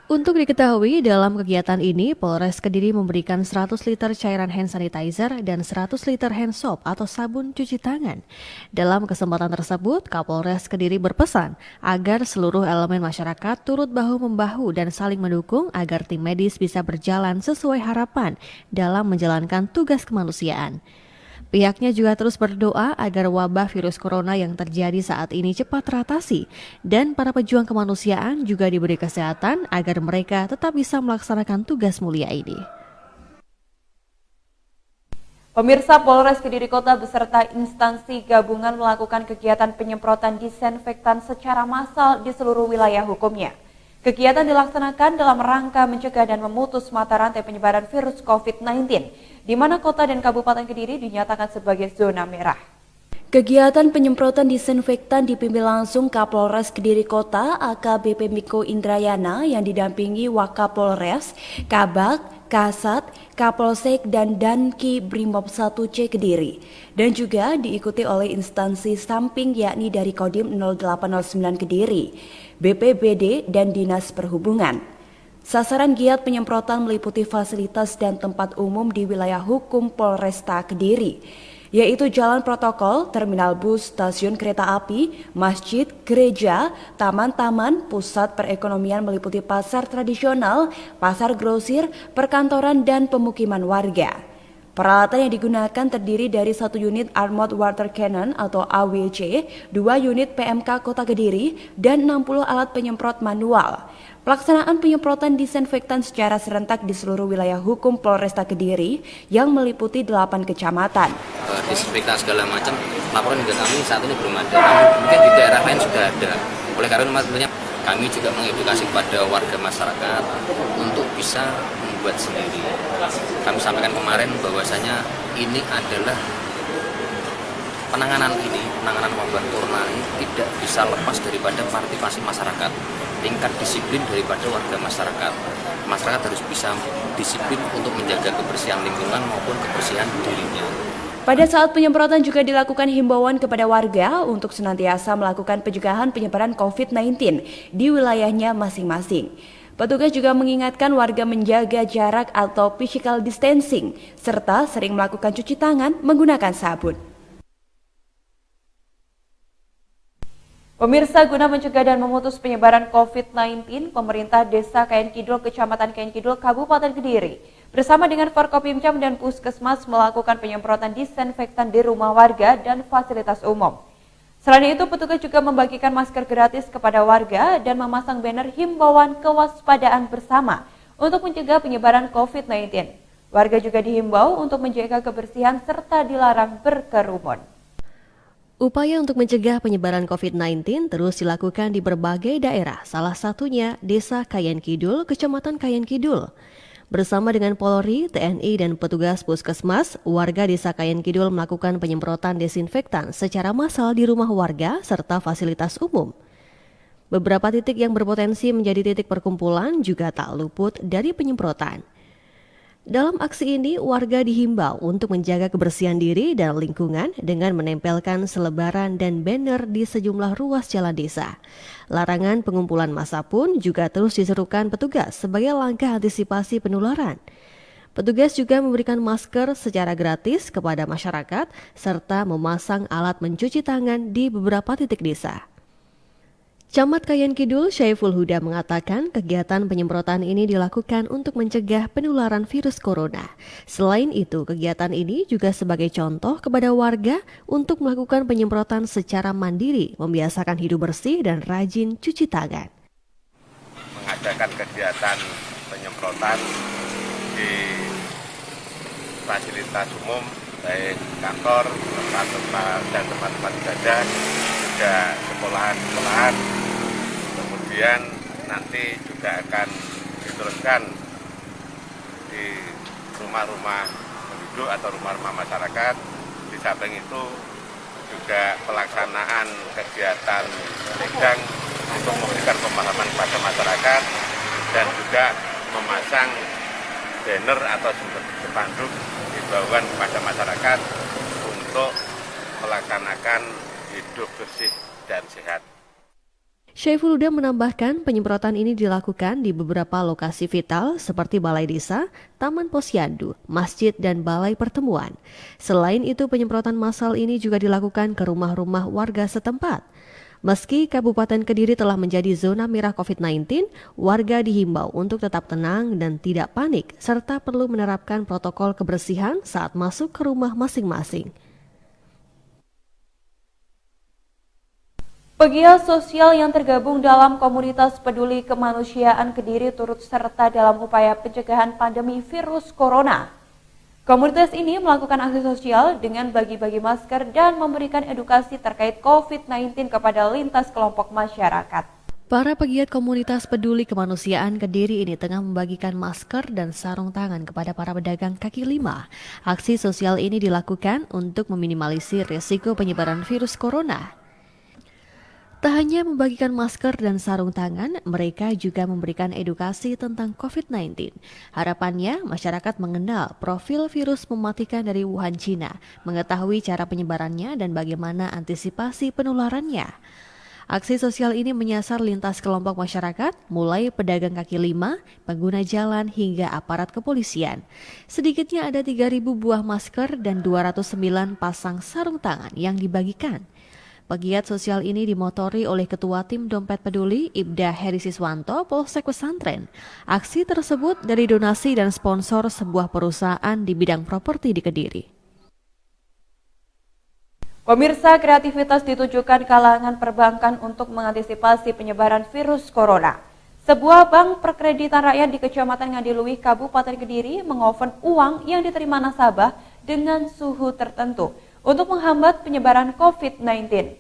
Untuk diketahui, dalam kegiatan ini, Polres Kediri memberikan 100 liter cairan hand sanitizer dan 100 liter hand soap atau sabun cuci tangan. Dalam kesempatan tersebut, Kapolres Kediri berpesan agar seluruh elemen masyarakat turut bahu-membahu dan saling mendukung agar tim medis bisa berjalan sesuai harapan dalam menjalankan tugas kemanusiaan. Pihaknya juga terus berdoa agar wabah virus corona yang terjadi saat ini cepat teratasi dan para pejuang kemanusiaan juga diberi kesehatan agar mereka tetap bisa melaksanakan tugas mulia ini. Pemirsa, Polres Kediri Kota beserta instansi gabungan melakukan kegiatan penyemprotan disinfektan secara massal di seluruh wilayah hukumnya. Kegiatan dilaksanakan dalam rangka mencegah dan memutus mata rantai penyebaran virus COVID-19, di mana kota dan Kabupaten Kediri dinyatakan sebagai zona merah. Kegiatan penyemprotan disinfektan dipimpin langsung Kapolres Kediri Kota AKBP Miko Indrayana yang didampingi Wakapolres, Kabak, Kasat, Kapolsek, dan Danki Brimob 1C Kediri, dan juga diikuti oleh instansi samping yakni dari Kodim 0809 Kediri, BPBD, dan Dinas Perhubungan. Sasaran giat penyemprotan meliputi fasilitas dan tempat umum di wilayah hukum Polresta Kediri, yaitu jalan protokol, terminal bus, stasiun kereta api, masjid, gereja, taman-taman, pusat perekonomian meliputi pasar tradisional, pasar grosir, perkantoran, dan pemukiman warga. Peralatan yang digunakan terdiri dari 1 unit Armored Water Cannon atau AWC, 2 unit PMK Kota Kediri, dan 60 alat penyemprot manual. Pelaksanaan penyemprotan disinfektan secara serentak di seluruh wilayah hukum Polresta Kediri yang meliputi 8 kecamatan. Disinfektan segala macam, laporan hingga kami saat ini belum ada. Mungkin di daerah lain sudah ada. Oleh karena itu kami juga mengedukasi kepada warga masyarakat untuk bisa membuat sendiri. Kami sampaikan kemarin bahwasanya ini adalah penanganan wabah corona ini tidak bisa lepas daripada partisipasi masyarakat. Tingkat disiplin daripada warga masyarakat. Masyarakat harus bisa disiplin untuk menjaga kebersihan lingkungan maupun kebersihan dirinya. Pada saat penyemprotan juga dilakukan himbauan kepada warga untuk senantiasa melakukan pencegahan penyebaran COVID-19 di wilayahnya masing-masing. Petugas juga mengingatkan warga menjaga jarak atau physical distancing, serta sering melakukan cuci tangan menggunakan sabun. Pemirsa, guna mencegah dan memutus penyebaran COVID-19, pemerintah Desa Kayen Kidul, Kecamatan Kayen Kidul, Kabupaten Kediri, bersama dengan Forkopimcam dan Puskesmas melakukan penyemprotan disinfektan di rumah warga dan fasilitas umum. Selain itu, petugas juga membagikan masker gratis kepada warga dan memasang banner himbauan kewaspadaan bersama untuk mencegah penyebaran COVID-19. Warga juga dihimbau untuk menjaga kebersihan serta dilarang berkerumun. Upaya untuk mencegah penyebaran COVID-19 terus dilakukan di berbagai daerah, salah satunya Desa Kayen Kidul, Kecamatan Kayen Kidul. Bersama dengan Polri, TNI, dan petugas Puskesmas, warga Desa Kayen Kidul melakukan penyemprotan desinfektan secara massal di rumah warga serta fasilitas umum. Beberapa titik yang berpotensi menjadi titik perkumpulan juga tak luput dari penyemprotan. Dalam aksi ini, warga dihimbau untuk menjaga kebersihan diri dan lingkungan dengan menempelkan selebaran dan banner di sejumlah ruas jalan desa. Larangan pengumpulan massa pun juga terus diserukan petugas sebagai langkah antisipasi penularan. Petugas juga memberikan masker secara gratis kepada masyarakat serta memasang alat mencuci tangan di beberapa titik desa. Camat Kayen Kidul Syaiful Huda mengatakan kegiatan penyemprotan ini dilakukan untuk mencegah penularan virus corona. Selain itu, kegiatan ini juga sebagai contoh kepada warga untuk melakukan penyemprotan secara mandiri, membiasakan hidup bersih dan rajin cuci tangan. Mengadakan kegiatan penyemprotan di fasilitas umum, baik kantor, tempat-tempat dan tempat-tempat ibadah, juga sekolahan-sekolahan. Kemudian nanti juga akan diteruskan di rumah-rumah penduduk atau rumah-rumah masyarakat. Di samping itu juga pelaksanaan kegiatan legang untuk memberikan pemahaman kepada masyarakat dan juga memasang banner atau spanduk himbauan kepada masyarakat untuk melaksanakan hidup bersih dan sehat. Syaiful Huda menambahkan penyemprotan ini dilakukan di beberapa lokasi vital seperti balai desa, taman posyandu, masjid, dan balai pertemuan. Selain itu, penyemprotan massal ini juga dilakukan ke rumah-rumah warga setempat. Meski Kabupaten Kediri telah menjadi zona merah COVID-19, warga dihimbau untuk tetap tenang dan tidak panik, serta perlu menerapkan protokol kebersihan saat masuk ke rumah masing-masing. Pegiat sosial yang tergabung dalam komunitas peduli kemanusiaan Kediri turut serta dalam upaya pencegahan pandemi virus corona. Komunitas ini melakukan aksi sosial dengan bagi-bagi masker dan memberikan edukasi terkait COVID-19 kepada lintas kelompok masyarakat. Para pegiat komunitas peduli kemanusiaan Kediri ini tengah membagikan masker dan sarung tangan kepada para pedagang kaki lima. Aksi sosial ini dilakukan untuk meminimalisir risiko penyebaran virus corona. Tak hanya membagikan masker dan sarung tangan, mereka juga memberikan edukasi tentang COVID-19. Harapannya, masyarakat mengenal profil virus mematikan dari Wuhan, Cina, mengetahui cara penyebarannya dan bagaimana antisipasi penularannya. Aksi sosial ini menyasar lintas kelompok masyarakat, mulai pedagang kaki lima, pengguna jalan, hingga aparat kepolisian. Sedikitnya ada 3.000 buah masker dan 209 pasang sarung tangan yang dibagikan. Pegiat sosial ini dimotori oleh Ketua Tim Dompet Peduli, Ibda Heri Siswanto, Polsek Pesantren. Aksi tersebut dari donasi dan sponsor sebuah perusahaan di bidang properti di Kediri. Pemirsa, kreativitas ditujukan kalangan perbankan untuk mengantisipasi penyebaran virus corona. Sebuah bank perkreditan rakyat di Kecamatan Ngadiluih, Kabupaten Kediri mengoven uang yang diterima nasabah dengan suhu tertentu untuk menghambat penyebaran COVID-19.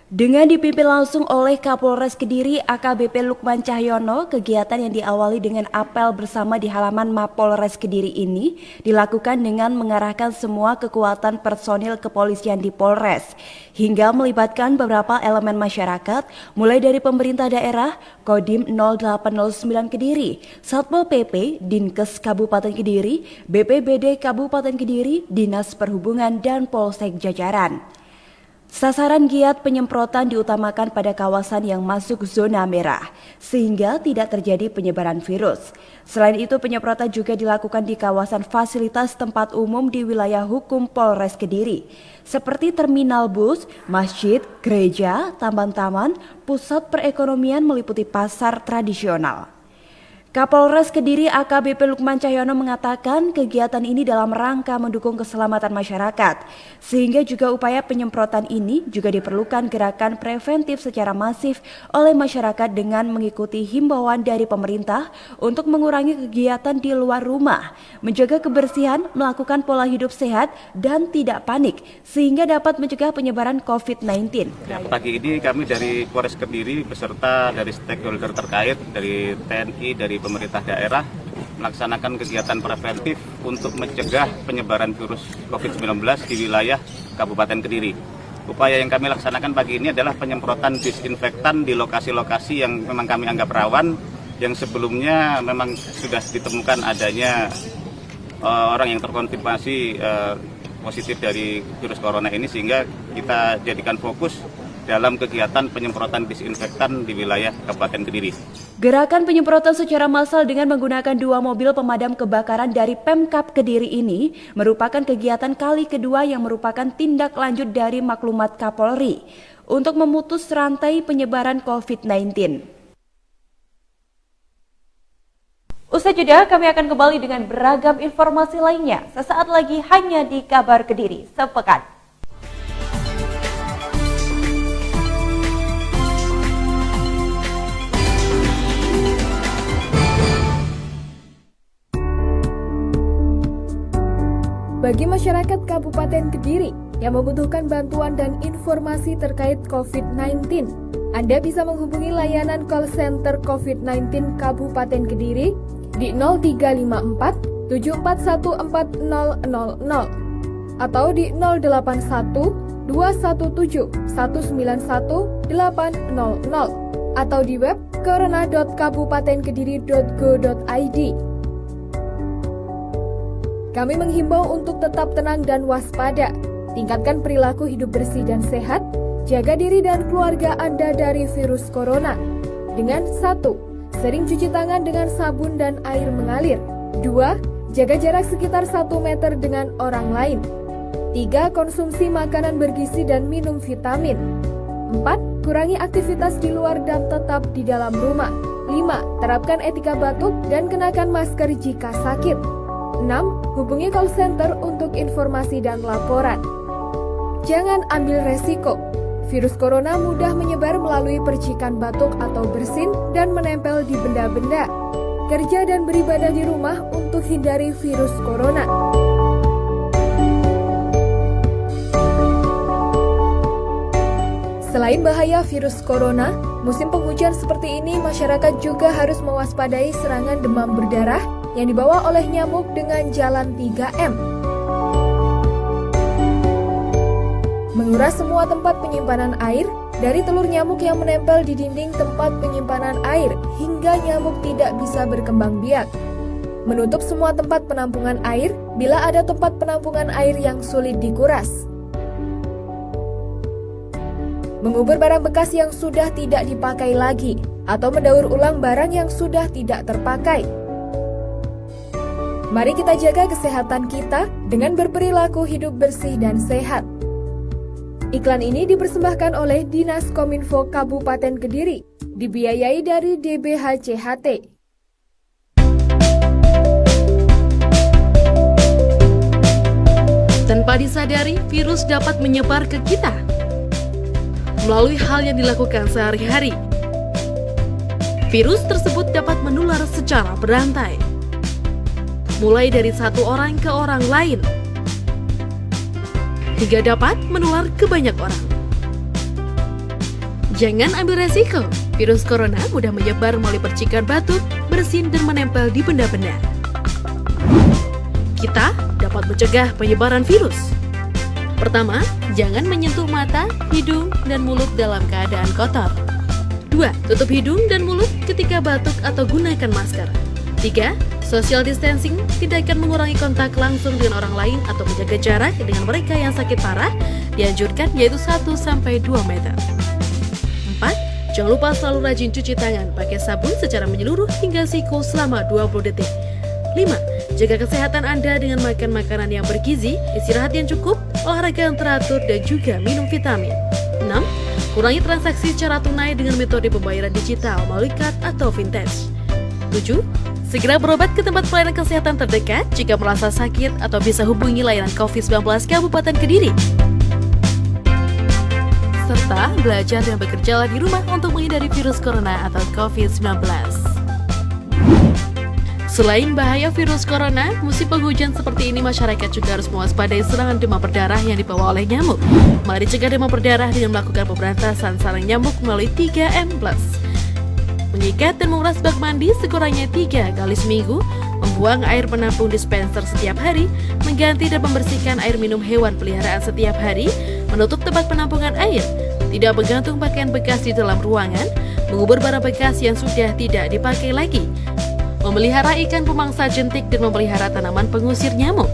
Dengan dipimpin langsung oleh Kapolres Kediri AKBP Lukman Cahyono, kegiatan yang diawali dengan apel bersama di halaman Mapolres Kediri ini dilakukan dengan mengarahkan semua kekuatan personil kepolisian di Polres, hingga melibatkan beberapa elemen masyarakat, mulai dari pemerintah daerah, Kodim 0809 Kediri, Satpol PP, Dinkes Kabupaten Kediri, BPBD Kabupaten Kediri, Dinas Perhubungan, dan Polsek jajaran. Sasaran giat penyemprotan diutamakan pada kawasan yang masuk zona merah, sehingga tidak terjadi penyebaran virus. Selain itu, penyemprotan juga dilakukan di kawasan fasilitas tempat umum di wilayah hukum Polres Kediri, seperti terminal bus, masjid, gereja, taman-taman, pusat perekonomian meliputi pasar tradisional. Kapolres Kediri AKBP Lukman Cahyono mengatakan kegiatan ini dalam rangka mendukung keselamatan masyarakat, sehingga juga upaya penyemprotan ini juga diperlukan gerakan preventif secara masif oleh masyarakat dengan mengikuti himbauan dari pemerintah untuk mengurangi kegiatan di luar rumah, menjaga kebersihan, melakukan pola hidup sehat, dan tidak panik, sehingga dapat mencegah penyebaran COVID-19. Ya, pagi ini kami dari Polres Kediri beserta dari stakeholder terkait, dari TNI, dari pemerintah daerah melaksanakan kegiatan preventif untuk mencegah penyebaran virus COVID-19 di wilayah Kabupaten Kediri. Upaya yang kami laksanakan pagi ini adalah penyemprotan disinfektan di lokasi-lokasi yang memang kami anggap rawan, yang sebelumnya memang sudah ditemukan adanya orang yang terkonfirmasi positif dari virus corona ini, sehingga kita jadikan fokus dalam kegiatan penyemprotan disinfektan di wilayah Kabupaten Kediri. Gerakan penyemprotan secara massal dengan menggunakan 2 mobil pemadam kebakaran dari Pemkab Kediri ini merupakan kegiatan kali kedua yang merupakan tindak lanjut dari maklumat Kapolri untuk memutus rantai penyebaran COVID-19. Usai jeda, kami akan kembali dengan beragam informasi lainnya. Sesaat lagi hanya di Kabar Kediri Sepekan. Bagi masyarakat Kabupaten Kediri yang membutuhkan bantuan dan informasi terkait COVID-19, Anda bisa menghubungi layanan call center COVID-19 Kabupaten Kediri di 0354 7414000 atau di 081 217 191 800 atau di web corona.kabupatenkediri.go.id. Kami menghimbau untuk tetap tenang dan waspada, tingkatkan perilaku hidup bersih dan sehat, jaga diri dan keluarga Anda dari virus corona. Dengan 1. Sering cuci tangan dengan sabun dan air mengalir. 2. Jaga jarak sekitar 1 meter dengan orang lain. 3. Konsumsi makanan bergizi dan minum vitamin. 4. Kurangi aktivitas di luar dan tetap di dalam rumah. 5. Terapkan etika batuk dan kenakan masker jika sakit. 6. Hubungi call center untuk informasi dan laporan. Jangan ambil resiko. Virus corona mudah menyebar melalui percikan batuk atau bersin dan menempel di benda-benda. Kerja dan beribadah di rumah untuk hindari virus corona. Selain bahaya virus corona, musim penghujan seperti ini masyarakat juga harus mewaspadai serangan demam berdarah yang dibawa oleh nyamuk dengan jalan 3M. Menguras semua tempat penyimpanan air, dari telur nyamuk yang menempel di dinding tempat penyimpanan air hingga nyamuk tidak bisa berkembang biak. Menutup semua tempat penampungan air bila ada tempat penampungan air yang sulit dikuras. Mengubur barang bekas yang sudah tidak dipakai lagi atau mendaur ulang barang yang sudah tidak terpakai. Mari kita jaga kesehatan kita dengan berperilaku hidup bersih dan sehat. Iklan ini dipersembahkan oleh Dinas Kominfo Kabupaten Kediri, dibiayai dari DBHCHT. Tanpa disadari, virus dapat menyebar ke kita melalui hal yang dilakukan sehari-hari. Virus tersebut dapat menular secara berantai, mulai dari satu orang ke orang lain, hingga dapat menular ke banyak orang. Jangan ambil resiko, virus corona mudah menyebar melalui percikan batuk, bersin, dan menempel di benda-benda. Kita dapat mencegah penyebaran virus. Pertama, jangan menyentuh mata, hidung, dan mulut dalam keadaan kotor. 2. Tutup hidung dan mulut ketika batuk atau gunakan masker. 3. Social distancing tidak akan mengurangi kontak langsung dengan orang lain atau menjaga jarak dengan mereka yang sakit parah, dianjurkan yaitu 1-2 meter. 4. Jangan lupa selalu rajin cuci tangan pakai sabun secara menyeluruh hingga siku selama 20 detik. 5. Jaga kesehatan Anda dengan makan makanan yang bergizi, istirahat yang cukup, olahraga yang teratur, dan juga minum vitamin. 6. Kurangi transaksi secara tunai dengan metode pembayaran digital melalui kad atau vintage. 7. Segera berobat ke tempat pelayanan kesehatan terdekat jika merasa sakit atau bisa hubungi layanan COVID-19 Kabupaten Kediri. Serta belajar dan bekerjalah di rumah untuk menghindari virus corona atau COVID-19. Selain bahaya virus corona, musim penghujan seperti ini masyarakat juga harus mewaspadai serangan demam berdarah yang dibawa oleh nyamuk. Mari cegah demam berdarah dengan melakukan pemberantasan sarang nyamuk melalui 3M+. Menyikat dan menguras bak mandi sekurangnya 3 kali seminggu, membuang air penampung dispenser setiap hari, mengganti dan membersihkan air minum hewan peliharaan setiap hari, menutup tempat penampungan air, tidak menggantung pakaian bekas di dalam ruangan, mengubur barang bekas yang sudah tidak dipakai lagi, memelihara ikan pemangsa jentik dan memelihara tanaman pengusir nyamuk.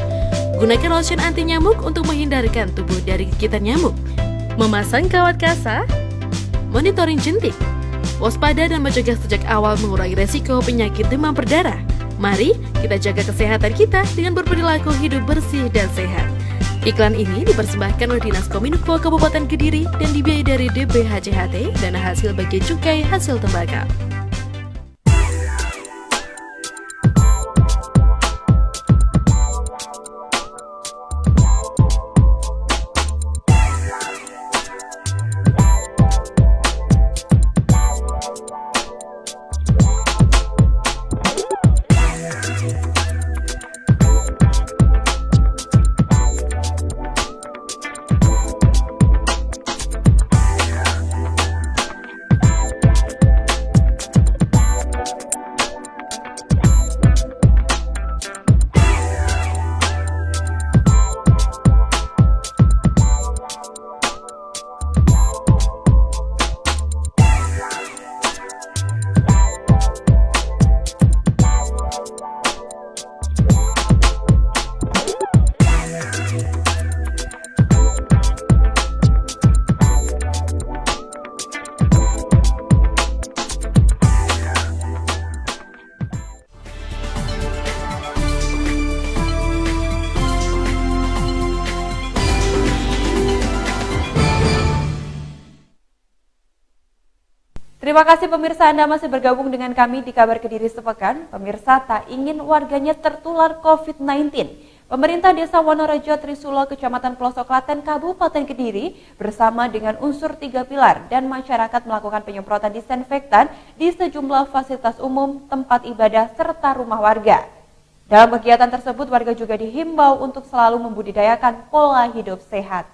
Gunakan lotion anti nyamuk untuk menghindarkan tubuh dari gigitan nyamuk. Memasang kawat kasa, monitoring jentik, waspada dan mencegah sejak awal mengurangi resiko penyakit demam berdarah. Mari kita jaga kesehatan kita dengan berperilaku hidup bersih dan sehat. Iklan ini dipersembahkan oleh Dinas Kominfo Kabupaten Kediri dan dibiayai dari DBHCHT, dana hasil bagi cukai hasil tembakau. Terima kasih pemirsa, Anda masih bergabung dengan kami di Kabar Kediri Sepekan. Pemirsa, tak ingin warganya tertular COVID-19. Pemerintah Desa Wonorejo Trisulo, Kecamatan Pelosok Klaten, Kabupaten Kediri bersama dengan unsur 3 pilar dan masyarakat melakukan penyemprotan disinfektan di sejumlah fasilitas umum, tempat ibadah, serta rumah warga. Dalam kegiatan tersebut, warga juga dihimbau untuk selalu membudidayakan pola hidup sehat.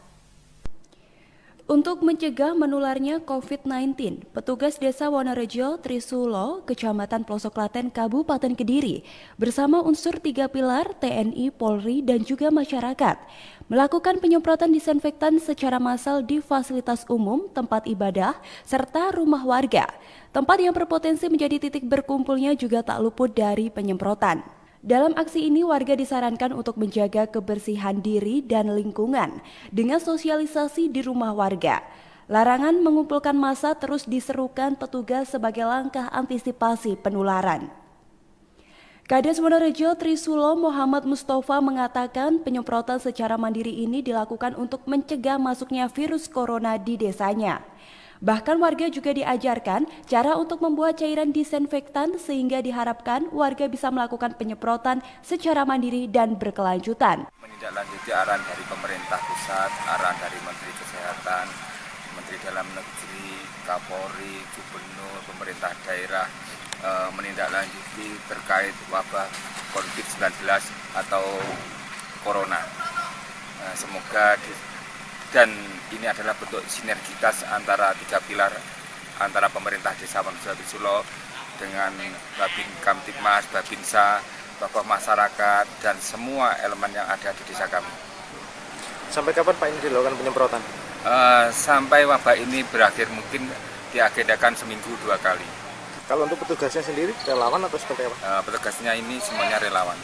Untuk mencegah menularnya COVID-19, petugas Desa Wonorejo Trisulo, Kecamatan Pelosok Klaten, Kabupaten Kediri, bersama unsur 3 pilar TNI, Polri, dan juga masyarakat, melakukan penyemprotan disinfektan secara massal di fasilitas umum, tempat ibadah, serta rumah warga. Tempat yang berpotensi menjadi titik berkumpulnya juga tak luput dari penyemprotan. Dalam aksi ini, warga disarankan untuk menjaga kebersihan diri dan lingkungan dengan sosialisasi di rumah warga. Larangan mengumpulkan massa terus diserukan petugas sebagai langkah antisipasi penularan. Kades Wonorejo Trisulo Muhammad Mustafa mengatakan penyemprotan secara mandiri ini dilakukan untuk mencegah masuknya virus corona di desanya. Bahkan warga juga diajarkan cara untuk membuat cairan disinfektan sehingga diharapkan warga bisa melakukan penyemprotan secara mandiri dan berkelanjutan. Menindaklanjuti arahan dari pemerintah pusat, arahan dari Menteri Kesehatan, Menteri Dalam Negeri, Kapolri, Gubernur, pemerintah daerah menindaklanjuti terkait wabah COVID-19 atau Corona. Semoga dan ini adalah bentuk sinergitas antara 3 pilar antara pemerintah Desa Wonosobo Sulo dengan Babin Kamtibmas, Babinsa, tokoh masyarakat dan semua elemen yang ada di desa kami. Sampai kapan Pak ini dilakukan penyemprotan? Sampai wabah ini berakhir, mungkin diagendakan seminggu 2 kali. Kalau untuk petugasnya sendiri relawan atau seperti apa? Petugasnya ini semuanya relawan.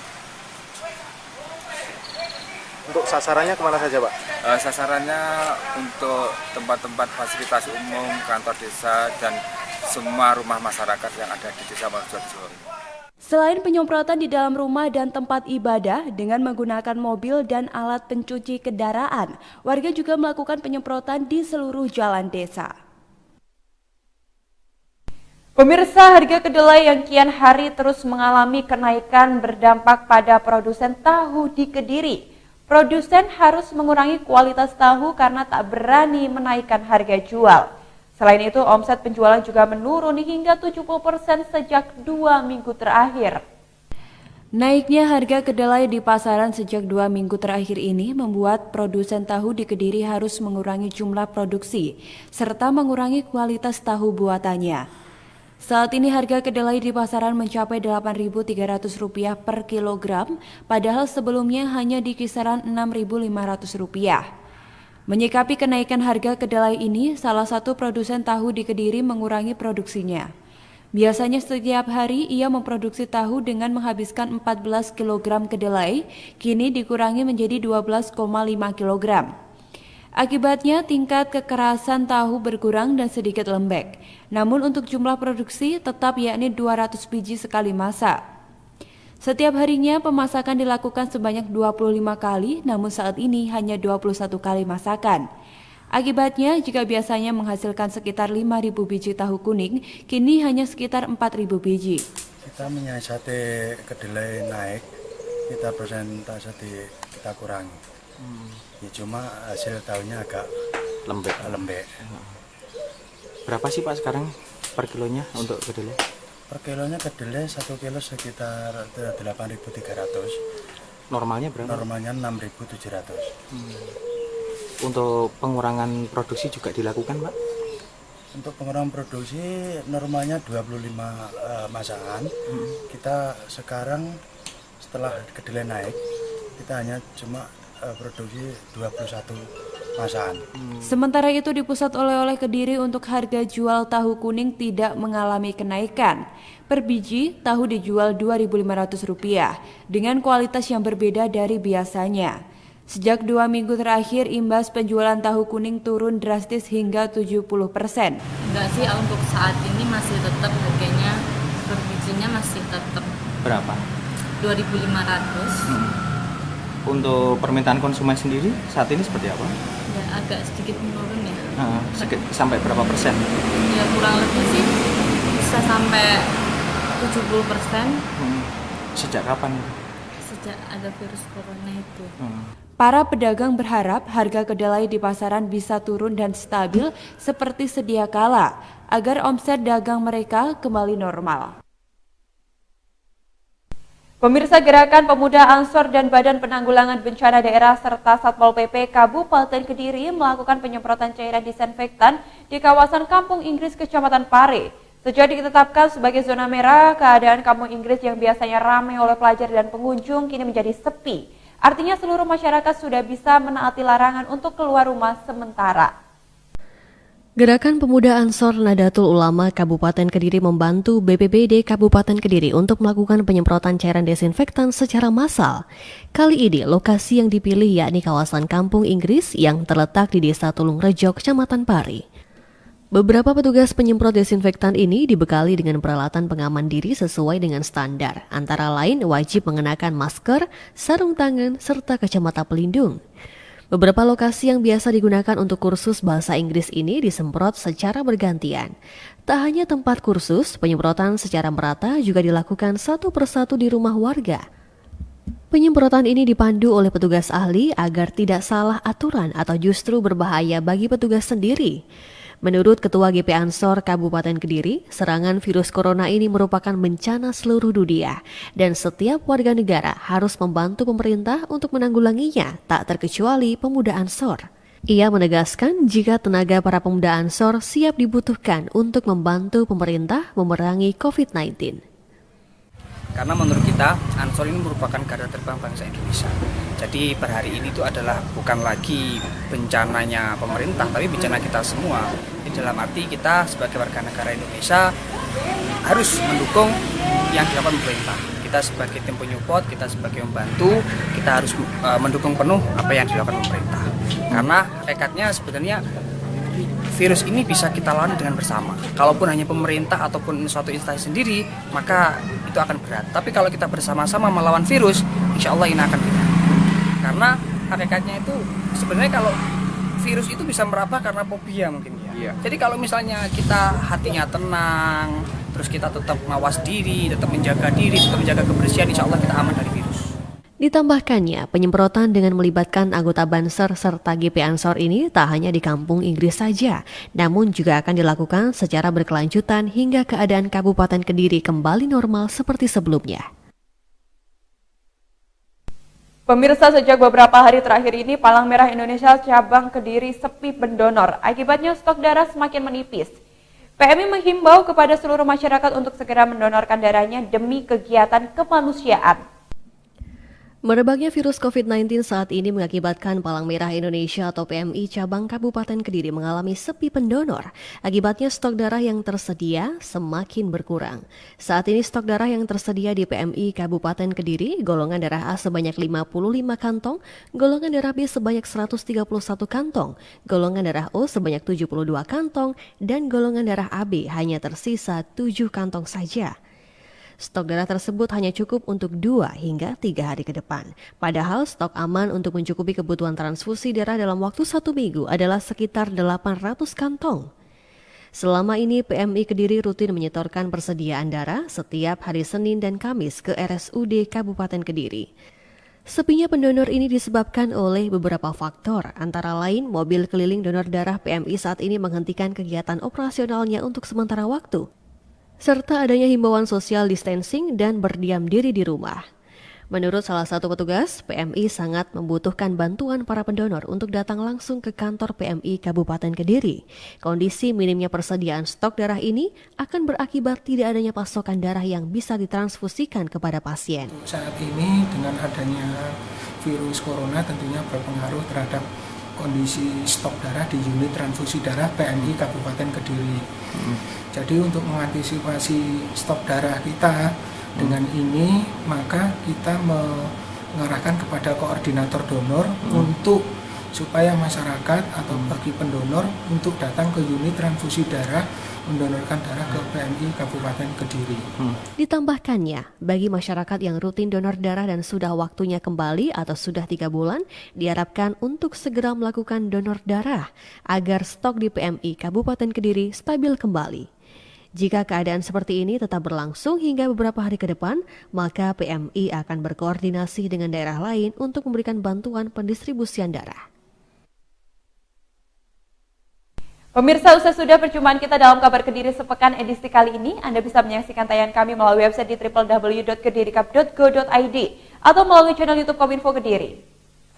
Untuk sasarannya kemana saja Pak? Sasarannya untuk tempat-tempat fasilitas umum, kantor desa, dan semua rumah masyarakat yang ada di Desa Wonosobo. Selain penyemprotan di dalam rumah dan tempat ibadah dengan menggunakan mobil dan alat pencuci kendaraan, warga juga melakukan penyemprotan di seluruh jalan desa. Pemirsa, harga kedelai yang kian hari terus mengalami kenaikan berdampak pada produsen tahu di Kediri. Produsen harus mengurangi kualitas tahu karena tak berani menaikkan harga jual. Selain itu, omset penjualan juga menurun hingga 70% sejak 2 minggu terakhir. Naiknya harga kedelai di pasaran sejak 2 minggu terakhir ini membuat produsen tahu di Kediri harus mengurangi jumlah produksi, serta mengurangi kualitas tahu buatannya. Saat ini harga kedelai di pasaran mencapai Rp8.300 per kilogram, padahal sebelumnya hanya di kisaran Rp6.500. Menyikapi kenaikan harga kedelai ini, salah satu produsen tahu di Kediri mengurangi produksinya. Biasanya setiap hari ia memproduksi tahu dengan menghabiskan 14 kg kedelai, kini dikurangi menjadi 12,5 kg. Akibatnya tingkat kekerasan tahu berkurang dan sedikit lembek. Namun untuk jumlah produksi tetap yakni 200 biji sekali masak. Setiap harinya pemasakan dilakukan sebanyak 25 kali, namun saat ini hanya 21 kali masakan. Akibatnya jika biasanya menghasilkan sekitar 5.000 biji tahu kuning, kini hanya sekitar 4.000 biji. Kita menyiasati kedelai naik, kita persentase kita kurangi. Ya, cuma hasil tahunya agak lembek. Berapa sih Pak sekarang per kilonya untuk kedelai? Per kilonya kedelai 1 kilo sekitar 8.300. Normalnya berapa? Normalnya 6.700. Untuk pengurangan produksi juga dilakukan Pak? Untuk pengurangan produksi normalnya 25 masakan. Kita sekarang setelah kedelai naik, kita hanya cuma produksi 21 masakan. Sementara itu di pusat oleh-oleh Kediri untuk harga jual tahu kuning tidak mengalami kenaikan. Per biji tahu dijual Rp2.500 dengan kualitas yang berbeda dari biasanya. Sejak 2 minggu terakhir imbas penjualan tahu kuning turun drastis hingga 70%. Enggak sih, untuk saat ini masih tetap harganya per bijinya masih tetap. Berapa? 2.500. Untuk permintaan konsumen sendiri saat ini seperti apa? Ya agak sedikit menurun ya. Sampai berapa persen? Ya kurang lebih sih bisa sampai 70%. Sejak kapan? Sejak ada virus corona itu. Para pedagang berharap harga kedelai di pasaran bisa turun dan stabil seperti sedia kala agar omset dagang mereka kembali normal. Pemirsa, Gerakan Pemuda Ansor dan Badan Penanggulangan Bencana Daerah serta Satpol PP Kabupaten Kediri melakukan penyemprotan cairan disinfektan di kawasan Kampung Inggris, Kecamatan Pare. Sejak ditetapkan sebagai zona merah, keadaan Kampung Inggris yang biasanya ramai oleh pelajar dan pengunjung kini menjadi sepi. Artinya seluruh masyarakat sudah bisa menaati larangan untuk keluar rumah sementara. Gerakan Pemuda Ansor Nahdlatul Ulama Kabupaten Kediri membantu BPBD Kabupaten Kediri untuk melakukan penyemprotan cairan desinfektan secara massal. Kali ini lokasi yang dipilih yakni kawasan Kampung Inggris yang terletak di Desa Tulungrejo, Kecamatan Pari. Beberapa petugas penyemprot desinfektan ini dibekali dengan peralatan pengaman diri sesuai dengan standar, antara lain wajib mengenakan masker, sarung tangan, serta kacamata pelindung. Beberapa lokasi yang biasa digunakan untuk kursus bahasa Inggris ini disemprot secara bergantian. Tak hanya tempat kursus, penyemprotan secara merata juga dilakukan satu persatu di rumah warga. Penyemprotan ini dipandu oleh petugas ahli agar tidak salah aturan atau justru berbahaya bagi petugas sendiri. Menurut Ketua GP Ansor Kabupaten Kediri, serangan virus corona ini merupakan bencana seluruh dunia dan setiap warga negara harus membantu pemerintah untuk menanggulanginya, tak terkecuali pemuda Ansor. Ia menegaskan jika tenaga para pemuda Ansor siap dibutuhkan untuk membantu pemerintah memerangi COVID-19. Karena menurut kita, Ansor ini merupakan garda terbang bangsa Indonesia. Jadi per hari ini itu adalah bukan lagi bencananya pemerintah, tapi bencana kita semua. Di dalam arti kita sebagai warga negara Indonesia harus mendukung yang dilakukan pemerintah. Kita sebagai tim penyupport, kita sebagai membantu, kita harus mendukung penuh apa yang dilakukan pemerintah. Karena hakikatnya sebenarnya virus ini bisa kita lawan dengan bersama. Kalaupun hanya pemerintah ataupun suatu instansi sendiri, maka itu akan berat. Tapi kalau kita bersama-sama melawan virus, insya Allah ini akan berat. Karena hakikatnya itu sebenarnya kalau virus itu bisa merabah karena fobia mungkin ya. Jadi kalau misalnya kita hatinya tenang, terus kita tetap mawas diri, tetap menjaga diri, tetap menjaga kebersihan, insya Allah kita aman dari virus. Ditambahkannya, penyemprotan dengan melibatkan anggota Banser serta GP Ansor ini tak hanya di kampung Inggris saja, namun juga akan dilakukan secara berkelanjutan hingga keadaan Kabupaten Kediri kembali normal seperti sebelumnya. Pemirsa, sejak beberapa hari terakhir ini, Palang Merah Indonesia cabang Kediri sepi pendonor. Akibatnya stok darah semakin menipis. PMI menghimbau kepada seluruh masyarakat untuk segera mendonorkan darahnya demi kegiatan kemanusiaan. Merebaknya virus COVID-19 saat ini mengakibatkan Palang Merah Indonesia atau PMI cabang Kabupaten Kediri mengalami sepi pendonor. Akibatnya stok darah yang tersedia semakin berkurang. Saat ini stok darah yang tersedia di PMI Kabupaten Kediri, golongan darah A sebanyak 55 kantong, golongan darah B sebanyak 131 kantong, golongan darah O sebanyak 72 kantong, dan golongan darah AB hanya tersisa 7 kantong saja. Stok darah tersebut hanya cukup untuk 2 hingga 3 hari ke depan. Padahal stok aman untuk mencukupi kebutuhan transfusi darah dalam waktu 1 minggu adalah sekitar 800 kantong. Selama ini PMI Kediri rutin menyetorkan persediaan darah setiap hari Senin dan Kamis ke RSUD Kabupaten Kediri. Sepinya pendonor ini disebabkan oleh beberapa faktor, antara lain mobil keliling donor darah PMI saat ini menghentikan kegiatan operasionalnya untuk sementara waktu, serta adanya himbauan social distancing dan berdiam diri di rumah. Menurut salah satu petugas, PMI sangat membutuhkan bantuan para pendonor untuk datang langsung ke kantor PMI Kabupaten Kediri. Kondisi minimnya persediaan stok darah ini akan berakibat tidak adanya pasokan darah yang bisa ditransfusikan kepada pasien. Saat ini dengan adanya virus corona tentunya berpengaruh terhadap kondisi stok darah di unit transfusi darah PMI Kabupaten Kediri. Jadi untuk mengantisipasi stok darah kita dengan ini, maka kita mengarahkan kepada koordinator donor untuk supaya masyarakat atau bagi pendonor untuk datang ke unit transfusi darah mendonorkan darah ke PMI Kabupaten Kediri. Ditambahkannya, bagi masyarakat yang rutin donor darah dan sudah waktunya kembali atau sudah 3 bulan, diharapkan untuk segera melakukan donor darah agar stok di PMI Kabupaten Kediri stabil kembali. Jika keadaan seperti ini tetap berlangsung hingga beberapa hari ke depan, maka PMI akan berkoordinasi dengan daerah lain untuk memberikan bantuan pendistribusian darah. Pemirsa, usai sudah perjumpaan kita dalam Kabar Kediri sepekan edisi kali ini. Anda bisa menyaksikan tayangan kami melalui website di www.kedirikap.go.id atau melalui channel YouTube Kominfo Kediri.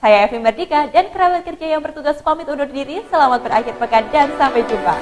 Saya Evi Merdika dan kerabat kerja yang bertugas pamit undur diri. Selamat berakhir pekan dan sampai jumpa.